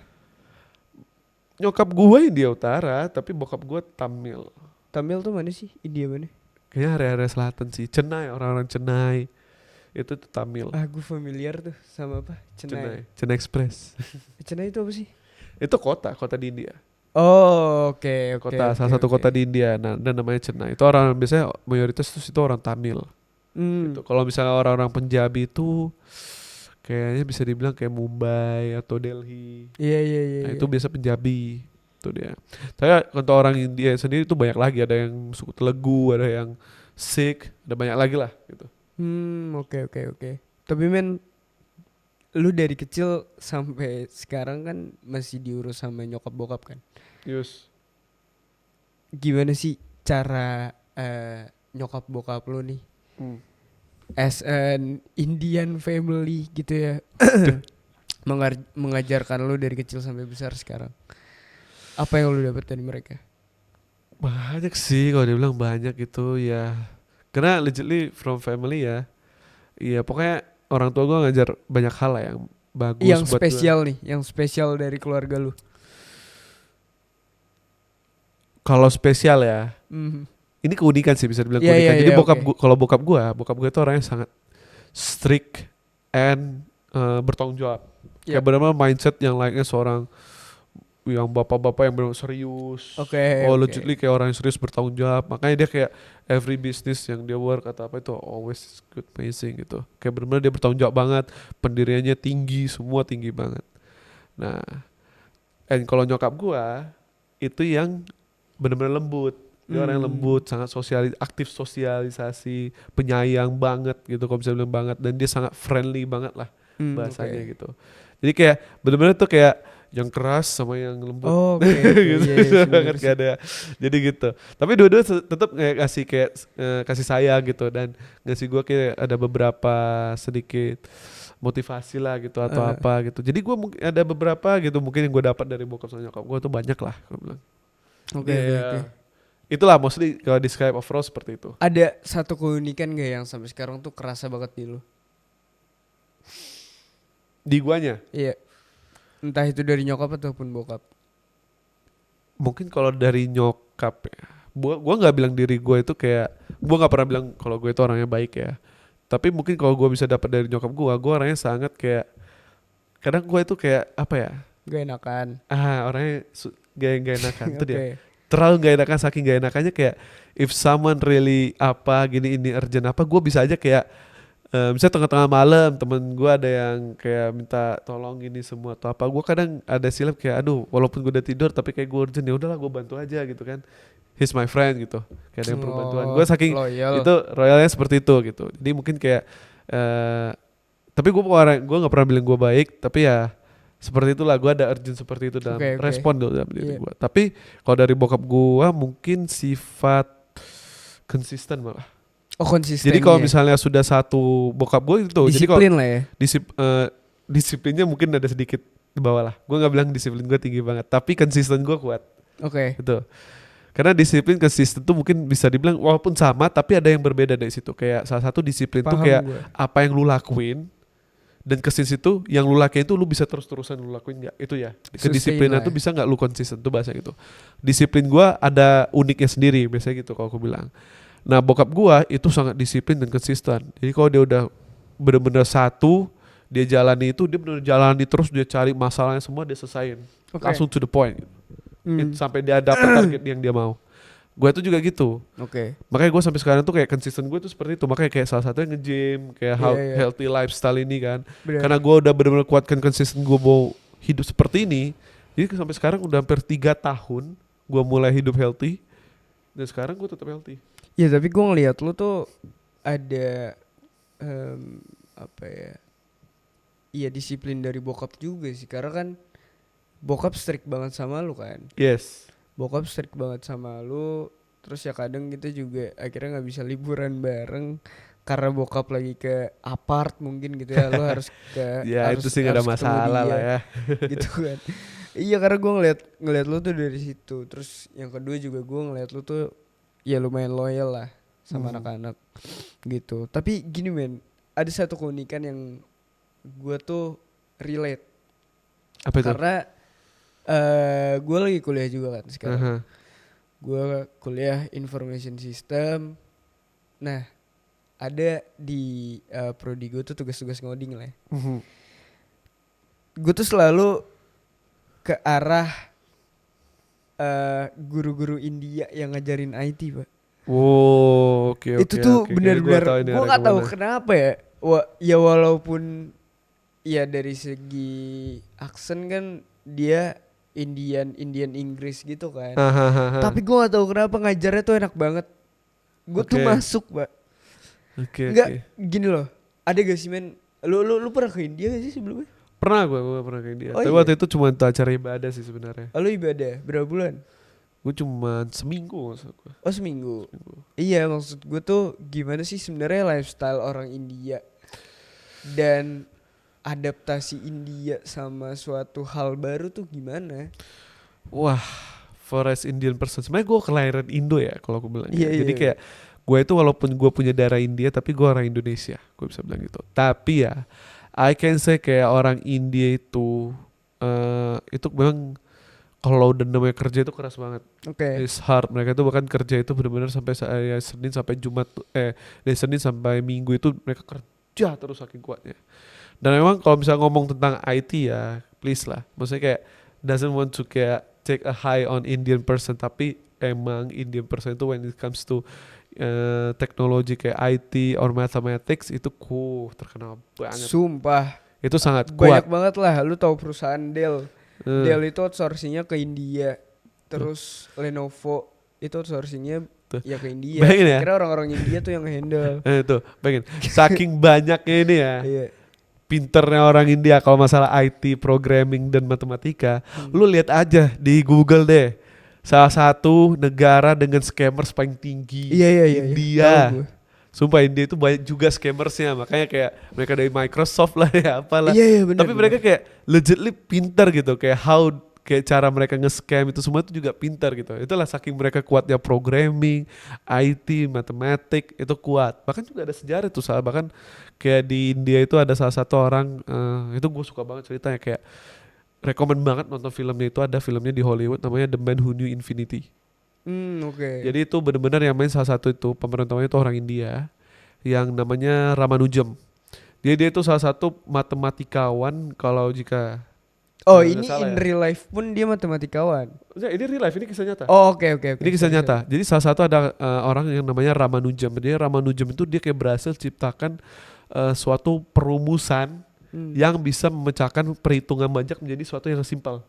Nyokap gue India Utara, tapi bokap gue Tamil. Tamil tuh mana sih? India mana? Kayaknya area-area selatan sih, Chennai, orang-orang Chennai. Itu tuh Tamil. Gue familiar tuh sama apa? Chennai Express. Chennai itu apa sih? Itu kota di India. Oh oke. Salah satu kota di India, nah, dan namanya Chennai. Itu orang biasanya mayoritas itu orang Tamil. Gitu. Kalau misalnya orang-orang Punjabi itu kayaknya bisa dibilang kayak Mumbai atau Delhi. Iya. Nah itu biasa Punjabi. Itu dia. Saya untuk orang India sendiri itu banyak lagi. Ada yang suku Telugu, ada yang Sikh, ada banyak lagi lah gitu. Oke. Tapi men, lu dari kecil sampai sekarang kan masih diurus sama nyokap bokap kan? Yes. Gimana sih cara nyokap bokap lu nih as an Indian family gitu ya mengajarkan lu dari kecil sampai besar sekarang? Apa yang lu dapat dari mereka? Banyak sih, kalau dibilang banyak itu ya. Karena legitly from family ya. Iya pokoknya orang tua gue ngajar banyak hal lah yang bagus. Yang buat spesial nih, yang spesial dari keluarga lu. Kalau spesial ya, ini keunikan sih bisa dibilang keunikan. Jadi kalau bokap gue itu orangnya sangat strict and bertanggung jawab. Kayak benar-benar mindset yang layaknya seorang yang bapak-bapak yang benar serius. Oke. Legitly kayak orang yang serius bertanggung jawab. Makanya dia kayak every business yang dia work atau apa itu always good pacing gitu. Kayak benar-benar dia bertanggung jawab banget. Pendiriannya tinggi, semua tinggi banget. Nah, kalau nyokap gua itu yang benar-benar lembut. Dia orang yang lembut, sangat aktif sosialisasi, penyayang banget gitu kalau bisa bilang banget, dan dia sangat friendly banget lah bahasanya gitu. Jadi kayak benar-benar tuh kayak yang keras sama yang lembut. Gitu. Kayak ada. Jadi gitu. Tapi dua-dua tetap kayak kasih sayang gitu, dan ngasih gua kayak ada beberapa sedikit motivasi lah gitu atau apa gitu. Jadi gue ada beberapa gitu mungkin yang gue dapat dari bokap sama nyokap gue tuh banyak lah gue bilang. Oke. Itulah mostly kalau describe overall seperti itu. Ada satu keunikan gak yang sampai sekarang tuh kerasa banget di lu? Di guanya? Iya. Entah itu dari nyokap ataupun bokap. Mungkin kalau dari nyokap ya. Gue gak bilang diri gue itu kayak, gue gak pernah bilang kalau gue itu orangnya baik ya. Tapi mungkin kalau gue bisa dapat dari nyokap gue orangnya sangat kayak, kadang gue itu kayak apa ya? Gak enakan. Orangnya gak enakan tuh dia. Terlalu gak enakan, saking gak enakannya kayak if someone really apa gini ini urgent apa, gue bisa aja kayak misalnya tengah-tengah malam temen gue ada yang kayak minta tolong gini semua atau apa, gue kadang ada silap kayak aduh walaupun gue udah tidur tapi kayak gue urgent, ya udahlah gue bantu aja gitu kan, he's my friend gitu, kayak ada yang perlu bantuan. Gue saking loyal. Itu royalnya seperti itu gitu. Jadi mungkin kayak tapi gue nggak pernah bilang gue baik, tapi ya seperti itulah, gue ada urgent seperti itu dalam respon dalam diri gue. Tapi kalau dari bokap gue mungkin sifat konsisten malah. Oh konsisten. Jadi kalau misalnya sudah satu bokap gue itu disiplin lah ya. Disiplinnya mungkin ada sedikit di bawah lah. Gue nggak bilang disiplin gue tinggi banget, tapi konsisten gue kuat. Oke. Gitu. Karena disiplin konsisten tuh mungkin bisa dibilang walaupun sama tapi ada yang berbeda dari situ. Kayak salah satu disiplin tuh kayak apa yang lu lakuin, dan konsisten itu yang lu lakuin itu lu bisa terus-terusan lu lakuin nggak? Itu ya. Kedisiplinan tuh bisa nggak lu konsisten tuh bahasa gitu. Disiplin gue ada uniknya sendiri biasanya gitu kalau aku bilang. Nah bokap gua itu sangat disiplin dan konsisten. Jadi kalau dia udah benar-benar satu, dia jalani itu, dia benar jalani terus, dia cari masalahnya semua, dia selesain. Langsung to the point. Sampai dia dapat target yang dia mau. Gua itu juga gitu. Makanya gua sampai sekarang tuh kayak konsisten gue tuh seperti itu. Makanya kayak salah satunya nge-gym, kayak healthy lifestyle ini kan. Karena gua udah benar-benar kuatkan konsisten gua mau hidup seperti ini. Jadi sampai sekarang udah hampir 3 tahun gua mulai hidup healthy, dan sekarang gua tetap healthy. Ya tapi gue ngeliat lu tuh ada apa ya? Iya disiplin dari bokap juga sih, karena kan bokap strict banget sama lu kan. Yes. Bokap strict banget sama lu, terus ya kadang kita juga akhirnya nggak bisa liburan bareng karena bokap lagi ke apart mungkin gitu ya. Lu harus ke. Ya itu sih gak ada masalah lah ya. Gitu kan. Iya karena gue ngeliat lu tuh dari situ. Terus yang kedua juga gue ngeliat lu tuh ya lumayan loyal lah sama anak-anak gitu. Tapi gini men, ada satu keunikan yang gue tuh relate. Apa itu? Karena gue lagi kuliah juga kan sekarang. Gue kuliah information system. Nah ada di prodi gue tuh tugas-tugas ngoding lah ya. Gue tuh selalu ke arah guru-guru India yang ngajarin IT pak. Wow, oke. Itu tuh benar-benar gue nggak tahu kenapa ya. Ya walaupun ya dari segi aksen kan dia Indian Inggris gitu kan. Tapi gue nggak tahu kenapa ngajarnya tuh enak banget. Gue tuh masuk pak. Enggak gini loh. Ada gak sih men? Lu pernah ke India gak sih sebelumnya? Pernah gue pernah ke India. Tapi waktu itu cuma acara ibadah sih sebenarnya. Lu ibadah berapa bulan? Gue cuma seminggu. Oh seminggu. Iya maksud gue tuh gimana sih sebenarnya lifestyle orang India dan adaptasi India sama suatu hal baru tuh gimana? Wah, for as Indian person, sebenarnya gue kelahiran Indo ya kalau aku bilang. Jadi kayak gue itu walaupun gue punya darah India tapi gue orang Indonesia, gue bisa bilang gitu. Tapi ya I can say kayak orang India itu memang kalau udah namanya kerja itu keras banget. It's hard. Mereka itu bahkan kerja itu benar-benar sampai Senin sampai Jumat dari Senin sampai Minggu itu mereka kerja terus saking kuatnya. Dan memang kalau misalnya ngomong tentang IT ya please lah. Maksudnya kayak doesn't want to kayak take a high on Indian person, tapi emang Indian person itu when it comes to teknologi kayak IT or mathematics itu terkenal banget. Sumpah. Itu sangat banyak kuat. Banget lah. Lu tahu perusahaan Dell. Dell itu outsourcingnya ke India. Terus Lenovo itu outsourcingnya ya ke India. Bayangin ya. Kira orang-orang India tuh yang handle. Itu bayangin. Saking banyaknya ini ya. Iya. Pinternya orang India kalau masalah IT, programming dan matematika. Lu lihat aja di Google deh. Salah satu negara dengan scammers paling tinggi. Iya. India. Sumpah India itu banyak juga scammersnya. Makanya kayak mereka dari Microsoft lah ya apalah. Iya benar. Tapi mereka kayak legitly pintar gitu. Kayak cara mereka nge-scam itu semua itu juga pintar gitu. Itulah saking mereka kuatnya programming, IT, matematik itu kuat. Bahkan juga ada sejarah tuh salah. Bahkan kayak di India itu ada salah satu orang, itu gue suka banget ceritanya kayak rekomen banget nonton filmnya. Itu ada filmnya di Hollywood namanya The Man Who Knew Infinity. Oke. Jadi itu benar-benar yang main salah satu itu pemeran utamanya itu orang India yang namanya Ramanujan. Dia itu salah satu matematikawan kalau jika ini salah in real life pun dia matematikawan. Ini real life, ini kisah nyata. Oh oke. Ini kisah nyata. Jadi salah satu ada orang yang namanya Ramanujan. Dia Ramanujan itu dia kayak berhasil ciptakan suatu perumusan yang bisa memecahkan perhitungan banyak menjadi suatu yang simpel.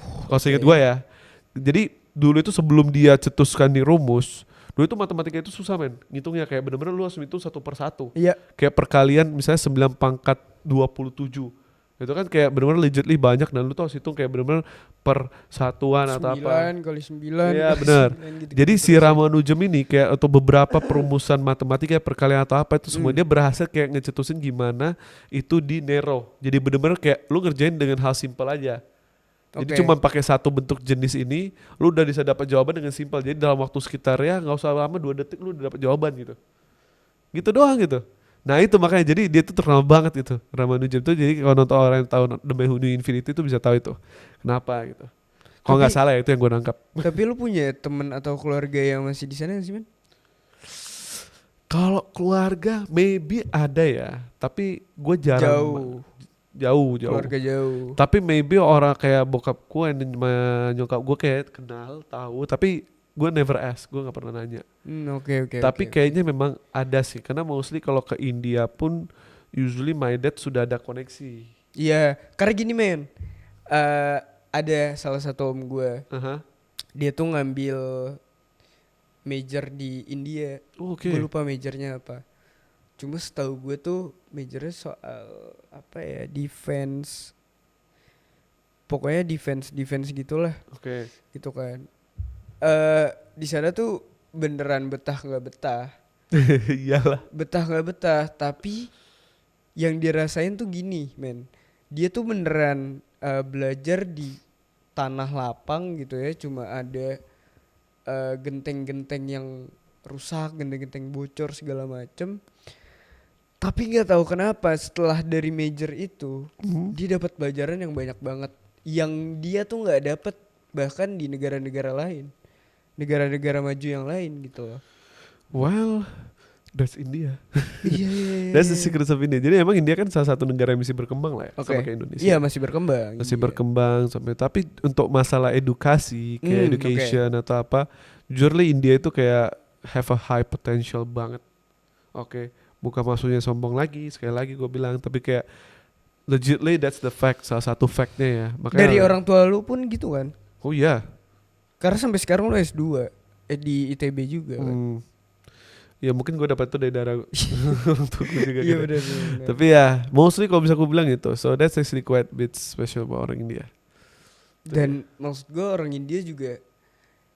Kalau seingat gue ya. Jadi dulu itu sebelum dia cetuskan di rumus, dulu itu matematika itu susah men. Ngitungnya kayak bener-bener lu harus hitung satu per satu. Iya. Kayak perkalian misalnya 9 pangkat 27. Itu kan kayak bener-bener legitly banyak dan lu tuh harus hitung kayak bener-bener per satuan atau apa. 9 kali 9. Iya benar. Jadi si Ramanujan ini kayak atau beberapa perumusan matematika perkalian atau apa itu semua dia berhasil kayak ngecetusin gimana itu di narrow. Jadi bener-bener kayak lu ngerjain dengan hal simpel aja. Jadi cuma pakai satu bentuk jenis ini, lu udah bisa dapat jawaban dengan simpel. Jadi dalam waktu sekitar ya nggak usah lama 2 detik lu udah dapat jawaban gitu. Gitu doang gitu. Nah itu makanya jadi dia tuh terkenal banget gitu Ramanujan tuh. Jadi kalau nonton orang yang tahu The Man Who Knew Infinity itu bisa tahu itu kenapa gitu. Kalau nggak salah ya itu yang gue nangkap. Tapi lu punya temen atau keluarga yang masih di sana sih men? Kalau keluarga maybe ada ya, tapi gue jarang. Jauh. Keluarga jauh. Tapi maybe orang kayak bokap gue dan nyokap gue kayak kenal, tahu. Tapi gue never ask, gue nggak pernah nanya. Oke. Tapi kayaknya memang ada sih, karena mostly kalau ke India pun usually my dad sudah ada koneksi. Iya, karena gini men, ada salah satu om gue, dia tuh ngambil major di India. Gue lupa majornya apa. Cuma setahu gue tuh majornya soal apa ya, defense. Pokoknya defense gitulah. Gitu kan. Di sana tuh beneran betah nggak betah. Iyalah. Betah nggak betah, tapi yang dirasain tuh gini, men. Dia tuh beneran belajar di tanah lapang gitu ya, cuma ada genteng-genteng yang rusak, genteng-genteng bocor segala macem. Tapi nggak tahu kenapa setelah dari major itu dia dapat pelajaran yang banyak banget, yang dia tuh nggak dapat bahkan di negara-negara lain, negara-negara maju yang lain gitu loh. Well, that's India. Iya. That's the secret of India. Jadi emang India kan salah satu negara yang masih berkembang lah ya, sama kayak Indonesia. Iya masih berkembang. Berkembang sampai. Tapi untuk masalah edukasi, kayak education atau apa, jujurly India itu kayak have a high potential banget. Bukan maksudnya sombong lagi, sekali lagi gue bilang, tapi kayak legitly that's the fact, salah satu factnya ya. Makanya dari orang tua lu pun gitu kan? Oh iya. Karena sampai sekarang lu S2 di ITB juga kan? Ya mungkin gue dapat itu dari darah untuk gue juga. Iya benar. Tapi ya mostly kalau bisa gue bilang itu. So that's actually quite a bit special about orang India. Dan maksud gue orang India juga,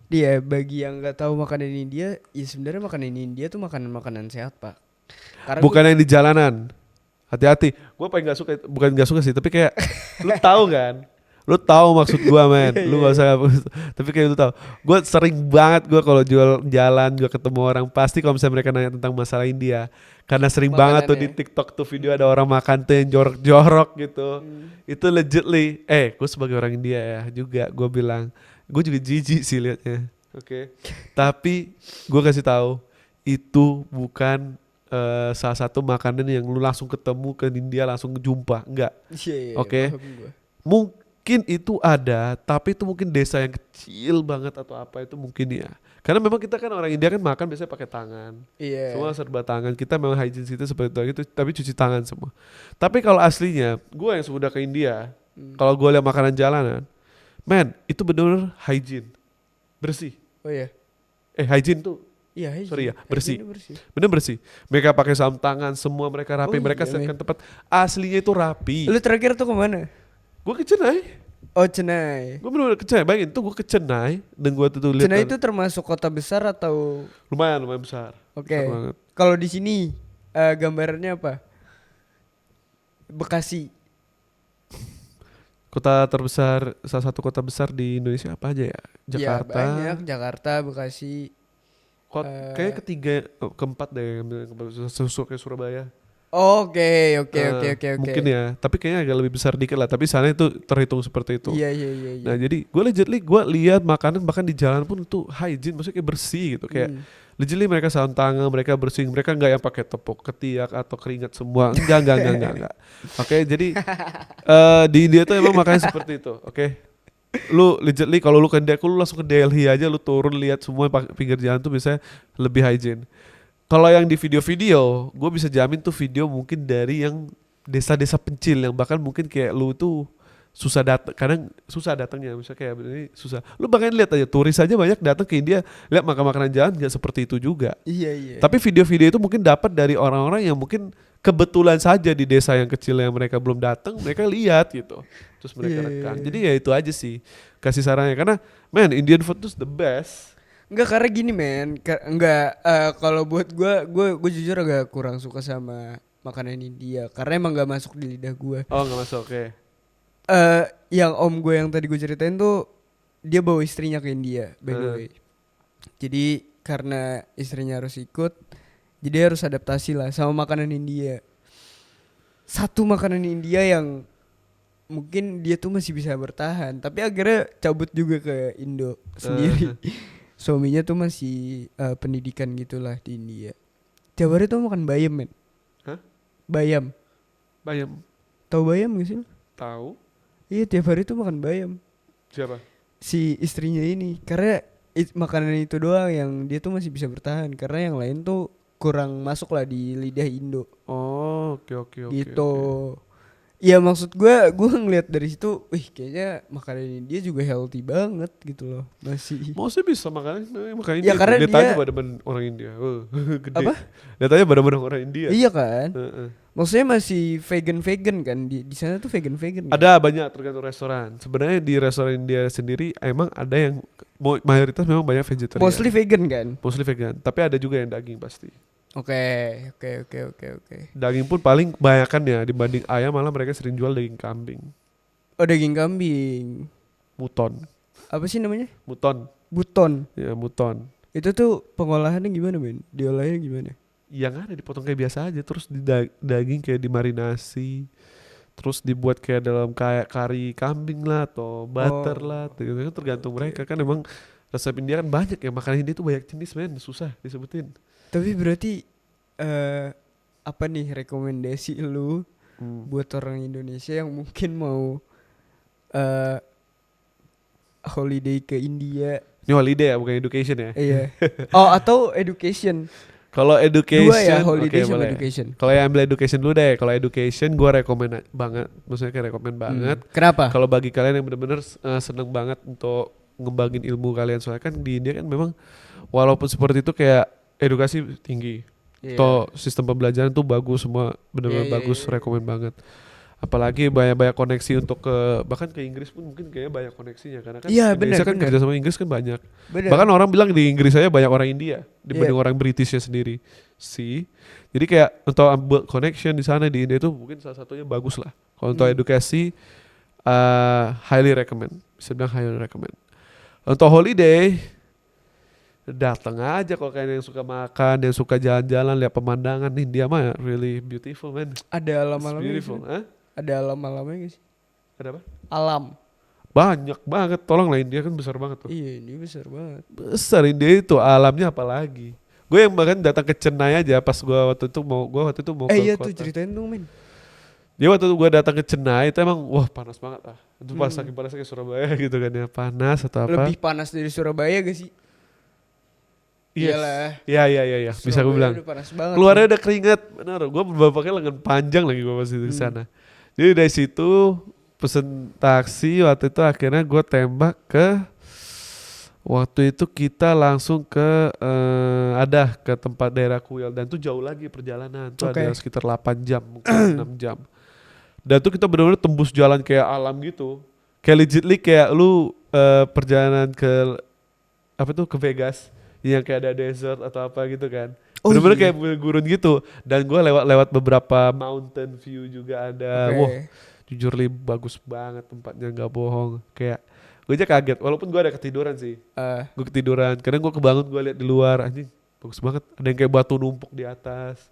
dia bagi yang nggak tahu makanan India, ya sebenarnya makanan India tuh makanan sehat pak. Karena bukan yang di jalanan. Hati-hati. Gue paling gak suka, bukan gak suka sih, tapi kayak lu tahu kan? Lu tahu maksud gue men. Lu gak usah. Tapi kayak lu tahu. Gue sering banget gue kalau jual jalan, gue ketemu orang pasti kalau misalnya mereka nanya tentang masalah India, karena sering banget tuh di TikTok tuh video ada orang makan tuh yang jorok-jorok gitu. Itu legitly. Gue sebagai orang India ya juga gue bilang, gue juga jijik sih liatnya. Tapi gue kasih tahu itu bukan salah satu makanan yang lu langsung ketemu ke India langsung jumpa, enggak. mungkin itu ada, tapi itu mungkin desa yang kecil banget atau apa itu mungkin ya. Karena memang kita kan orang India kan makan biasanya pakai tangan. Iya. Semua serba tangan. Kita memang hygiene kita seperti itu, tapi cuci tangan semua. Tapi kalau aslinya, gue yang sudah ke India, kalau gue lihat makanan jalanan, man, itu benar-benar hygiene, bersih. Oh iya. Hygiene tuh, Iya, hygiene. sorry ya, bersih. Bersih. Bener bersih. Mereka pakai sarung tangan, semua mereka rapi, mereka siapkan tempat. Aslinya itu rapi. Lu terakhir tuh kemana? Gue ke Chennai. Oh, Chennai. Gue bener-bener ke Chennai, bayangin tuh gue ke Chennai dan gue tuh lihat. Chennai itu termasuk kota besar atau? Lumayan besar. Oke. Kalau di sini gambarannya apa? Bekasi. Kota terbesar, salah satu kota besar di Indonesia apa aja ya? Jakarta. Ya, banyak. Jakarta, Bekasi. Kayaknya ketiga, keempat deh, susul kayak Surabaya. Oke. Mungkin ya, tapi kayaknya agak lebih besar dikit lah. Tapi sana itu terhitung seperti itu. Iya. Nah jadi gue lihat makanan bahkan di jalan pun itu hygiene, maksudnya kayak bersih gitu. Kayak legitly mereka sarung tangan, mereka bersih, mereka nggak yang pakai tepuk ketiak atau keringat semua. Enggak. Oke, jadi di India tuh emang makanya seperti itu. Oke. Lu legitly kalau lu ke India, lu langsung ke Delhi aja, lu turun lihat semua pinggir jalan tuh biasanya lebih hygiene. Kalau yang di video-video, gue bisa jamin tuh video mungkin dari yang desa-desa pencil yang bahkan mungkin kayak lu tuh kadang susah datangnya, misalnya kayak ini susah. Lu bahkan lihat aja turis aja banyak datang ke India, lihat makanan jalan nggak seperti itu juga. Iya. Tapi video-video itu mungkin dapat dari orang-orang yang mungkin kebetulan saja di desa yang kecil yang mereka belum datang, mereka lihat gitu. Terus mereka rekam. Jadi ya itu aja sih kasih sarannya, karena man Indian food tuh the best. Enggak, karena gini men, kalau buat gue jujur agak kurang suka sama makanan India karena emang nggak masuk di lidah gue. Oh nggak masuk, oke. Yang om gue yang tadi gue ceritain tuh dia bawa istrinya ke India by the way. Jadi karena istrinya harus ikut, jadi harus adaptasi lah sama makanan India. Satu makanan India yang mungkin dia tuh masih bisa bertahan, tapi akhirnya cabut juga ke Indo sendiri. Suaminya tuh masih pendidikan gitulah di India. Tiap hari tuh makan bayam men. Hah? Bayam. Tahu bayam gak sih? Tahu. Iya, tiap hari tuh makan bayam. Siapa? Si istrinya ini. Karena makanan itu doang yang dia tuh masih bisa bertahan. Karena yang lain tuh kurang masuk lah di lidah Indo. Oh, oke. Gitu. Iya, maksud gue ngeliat dari situ, kayaknya makanan ini dia juga healthy banget gitu loh. Maksudnya bisa makan India. Ya karena dia tanya badan orang India. Gede. Apa? Dia tanya badan orang India. Iya kan? Maksudnya masih vegan kan di sana tuh vegan kan? Ada banyak tergantung restoran. Sebenarnya di restoran India sendiri emang ada yang mayoritas memang banyak vegetarian. Mostly vegan kan? Mostly vegan, tapi ada juga yang daging pasti. Oke. Daging pun paling kebanyakan ya dibanding ayam, malah mereka sering jual daging kambing. Oh, daging kambing. Muton. Apa sih namanya? Buton. Ya, muton. Itu tuh pengolahannya gimana men? Diolahnya gimana? Yang ada dipotong kayak biasa aja, terus di daging kayak dimarinasi, terus dibuat kayak dalam kayak kari kambing lah atau butter lah, tergantung mereka kan. Emang resep India kan banyak ya, makanan India tuh banyak jenis men, susah disebutin. Tapi berarti apa nih rekomendasi lu buat orang Indonesia yang mungkin mau holiday ke India? Ini holiday ya, bukan education ya? Iya. Oh, atau education. Kalau education, dua ya, holiday sama education. Kalau yang ambil education dulu deh. Kalau education gue rekomend banget, maksudnya kayak rekomend banget. Kenapa? Kalau bagi kalian yang benar-benar seneng banget untuk ngembangin ilmu kalian, soalnya kan di India kan memang walaupun seperti itu kayak edukasi tinggi, atau sistem pembelajaran tuh bagus semua, benar-benar bagus, rekomend banget. Apalagi banyak koneksi untuk bahkan ke Inggris pun mungkin kayaknya banyak koneksinya, karena kan Indonesia kan kerja sama Inggris kan banyak. Bahkan orang bilang di Inggris aja banyak orang India dibanding orang Britishnya sendiri sih. Jadi kayak untuk buat connection di sana di India itu mungkin salah satunya bagus lah. Kalau untuk edukasi highly recommend, bisa bilang highly recommend. Untuk holiday datang aja kalau kalian yang suka makan, yang suka jalan-jalan, lihat pemandangan. India mah really beautiful man. Ada alam-alamnya beautiful, Ada alam-alamnya gak sih? Ada apa? Alam. Banyak banget, tolonglah India kan besar banget tuh. Iya, ini besar banget. Besar India itu, alamnya apalagi. Gue yang bahkan datang ke Chennai aja pas gue waktu itu mau iya tuh ceritain dong men. Jadi waktu gue datang ke Chennai itu emang wah panas banget lah. Itu pas saking panasnya kayak Surabaya gitu kan ya, panas atau apa. Lebih panas dari Surabaya gak sih? Yes. Iyalah. Iya. Bisa gue bilang. Udah panas banget. Keluarnya udah keringet, benar. Gue beberapa kali lengan panjang lagi gue pas itu di sana. Jadi dari situ pesen taksi waktu itu akhirnya gue tembak ke waktu itu kita langsung ke ke tempat daerah Kuil dan tuh jauh lagi perjalanan tuh ada sekitar 8 jam mungkin 6 jam. Dan tuh kita benar-benar tembus jalan kayak alam gitu. Kayak legitly kayak lu perjalanan ke apa tuh ke Vegas yang kayak ada desert atau apa gitu kan. Bener-bener kayak gurun gitu. Dan gue lewat beberapa mountain view juga ada. Wah, jujur li bagus banget tempatnya, nggak bohong. Kayak gue aja kaget. Walaupun gue ada ketiduran sih. Gue ketiduran. Kadang gue kebangun gue lihat di luar. Anjing bagus banget. Ada yang kayak batu numpuk di atas.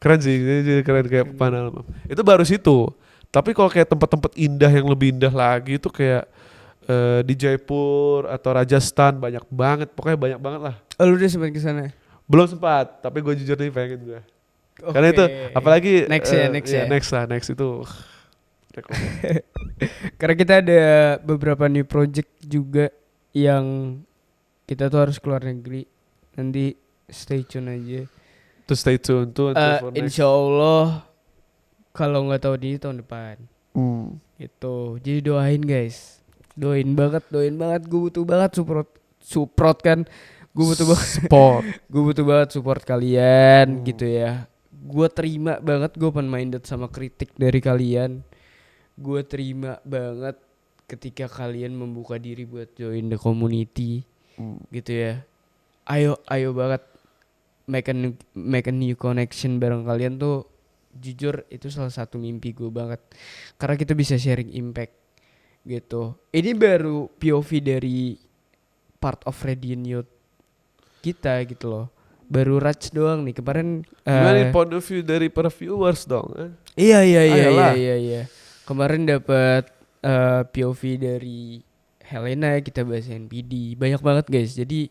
Keren sih. Keren kayak pemandangan. Itu baru situ. Tapi kalau kayak tempat-tempat indah yang lebih indah lagi itu kayak di Jaipur atau Rajasthan banyak banget. Pokoknya banyak banget lah. Oh, lu udah sempat ke sana? Belum sempat, tapi gue jujur nih pengen gue. Karena itu apalagi next itu. Karena kita ada beberapa new project juga yang kita tuh harus keluar negeri. Nanti stay tune aja. Tuh stay tune tuh Insya Allah kalau nggak tahu di tahun depan. Gitu. Jadi doain guys. Doain banget. Gue butuh banget support kan. Gue butuh banget support. Gue butuh banget support kalian gitu ya. Gue terima banget, gue open minded sama kritik dari kalian. Gue terima banget ketika kalian membuka diri buat join the community gitu ya. Ayo banget make a new connection bareng kalian tuh. Jujur itu salah satu mimpi gue banget. Karena kita bisa sharing impact gitu. Ini baru POV dari part of Radiant Youth kita gitu loh. Baru Raj doang nih kemarin. Gimana point of view dari para viewers dong? Iya. Kemarin dapat POV dari Helena, kita bahas NPD. Banyak banget guys. Jadi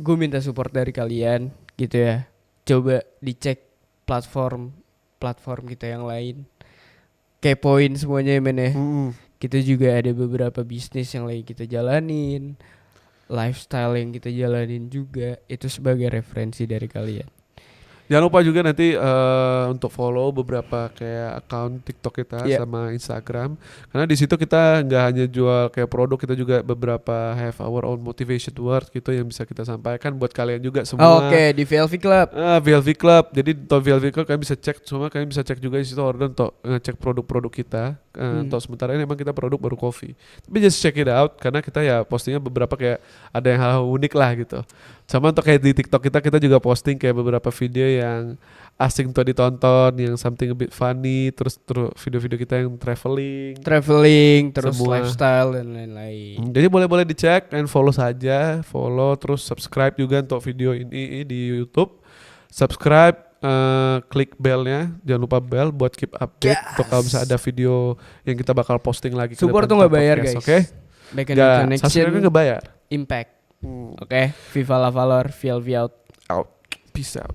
gue minta support dari kalian gitu ya. Coba dicek platform kita yang lain. Kepoin semuanya ya men ya. Kita juga ada beberapa bisnis yang lagi kita jalanin. Lifestyle yang kita jalanin juga. Itu sebagai referensi dari kalian. Jangan lupa juga nanti untuk follow beberapa kayak account TikTok kita sama Instagram. Karena di situ kita nggak hanya jual kayak produk, kita juga beberapa have our own motivation word gitu yang bisa kita sampaikan buat kalian juga semua. Oke, di VLV Club. VLV Club. Jadi untuk VLV Club kalian bisa cek semua, kalian bisa cek juga di situ order untuk ngecek produk-produk kita. Untuk sementara ini emang kita produk baru coffee. Tapi just check it out karena kita ya postingnya beberapa kayak ada yang hal unik lah gitu. Sama untuk kayak di TikTok kita juga posting kayak beberapa video yang asing tuh ditonton, yang something a bit funny, terus video-video kita yang traveling, terus semua. Lifestyle dan lain-lain. Jadi boleh dicek dan follow terus subscribe juga untuk video ini di YouTube. Subscribe, klik bellnya, jangan lupa bell buat keep update untuk kalau bisa ada video yang kita bakal posting lagi. Support tuh nggak bayar guys. Oke? Subscribe nggak bayar. Impact. Oke, Viva la Valor, VLV out. Peace out.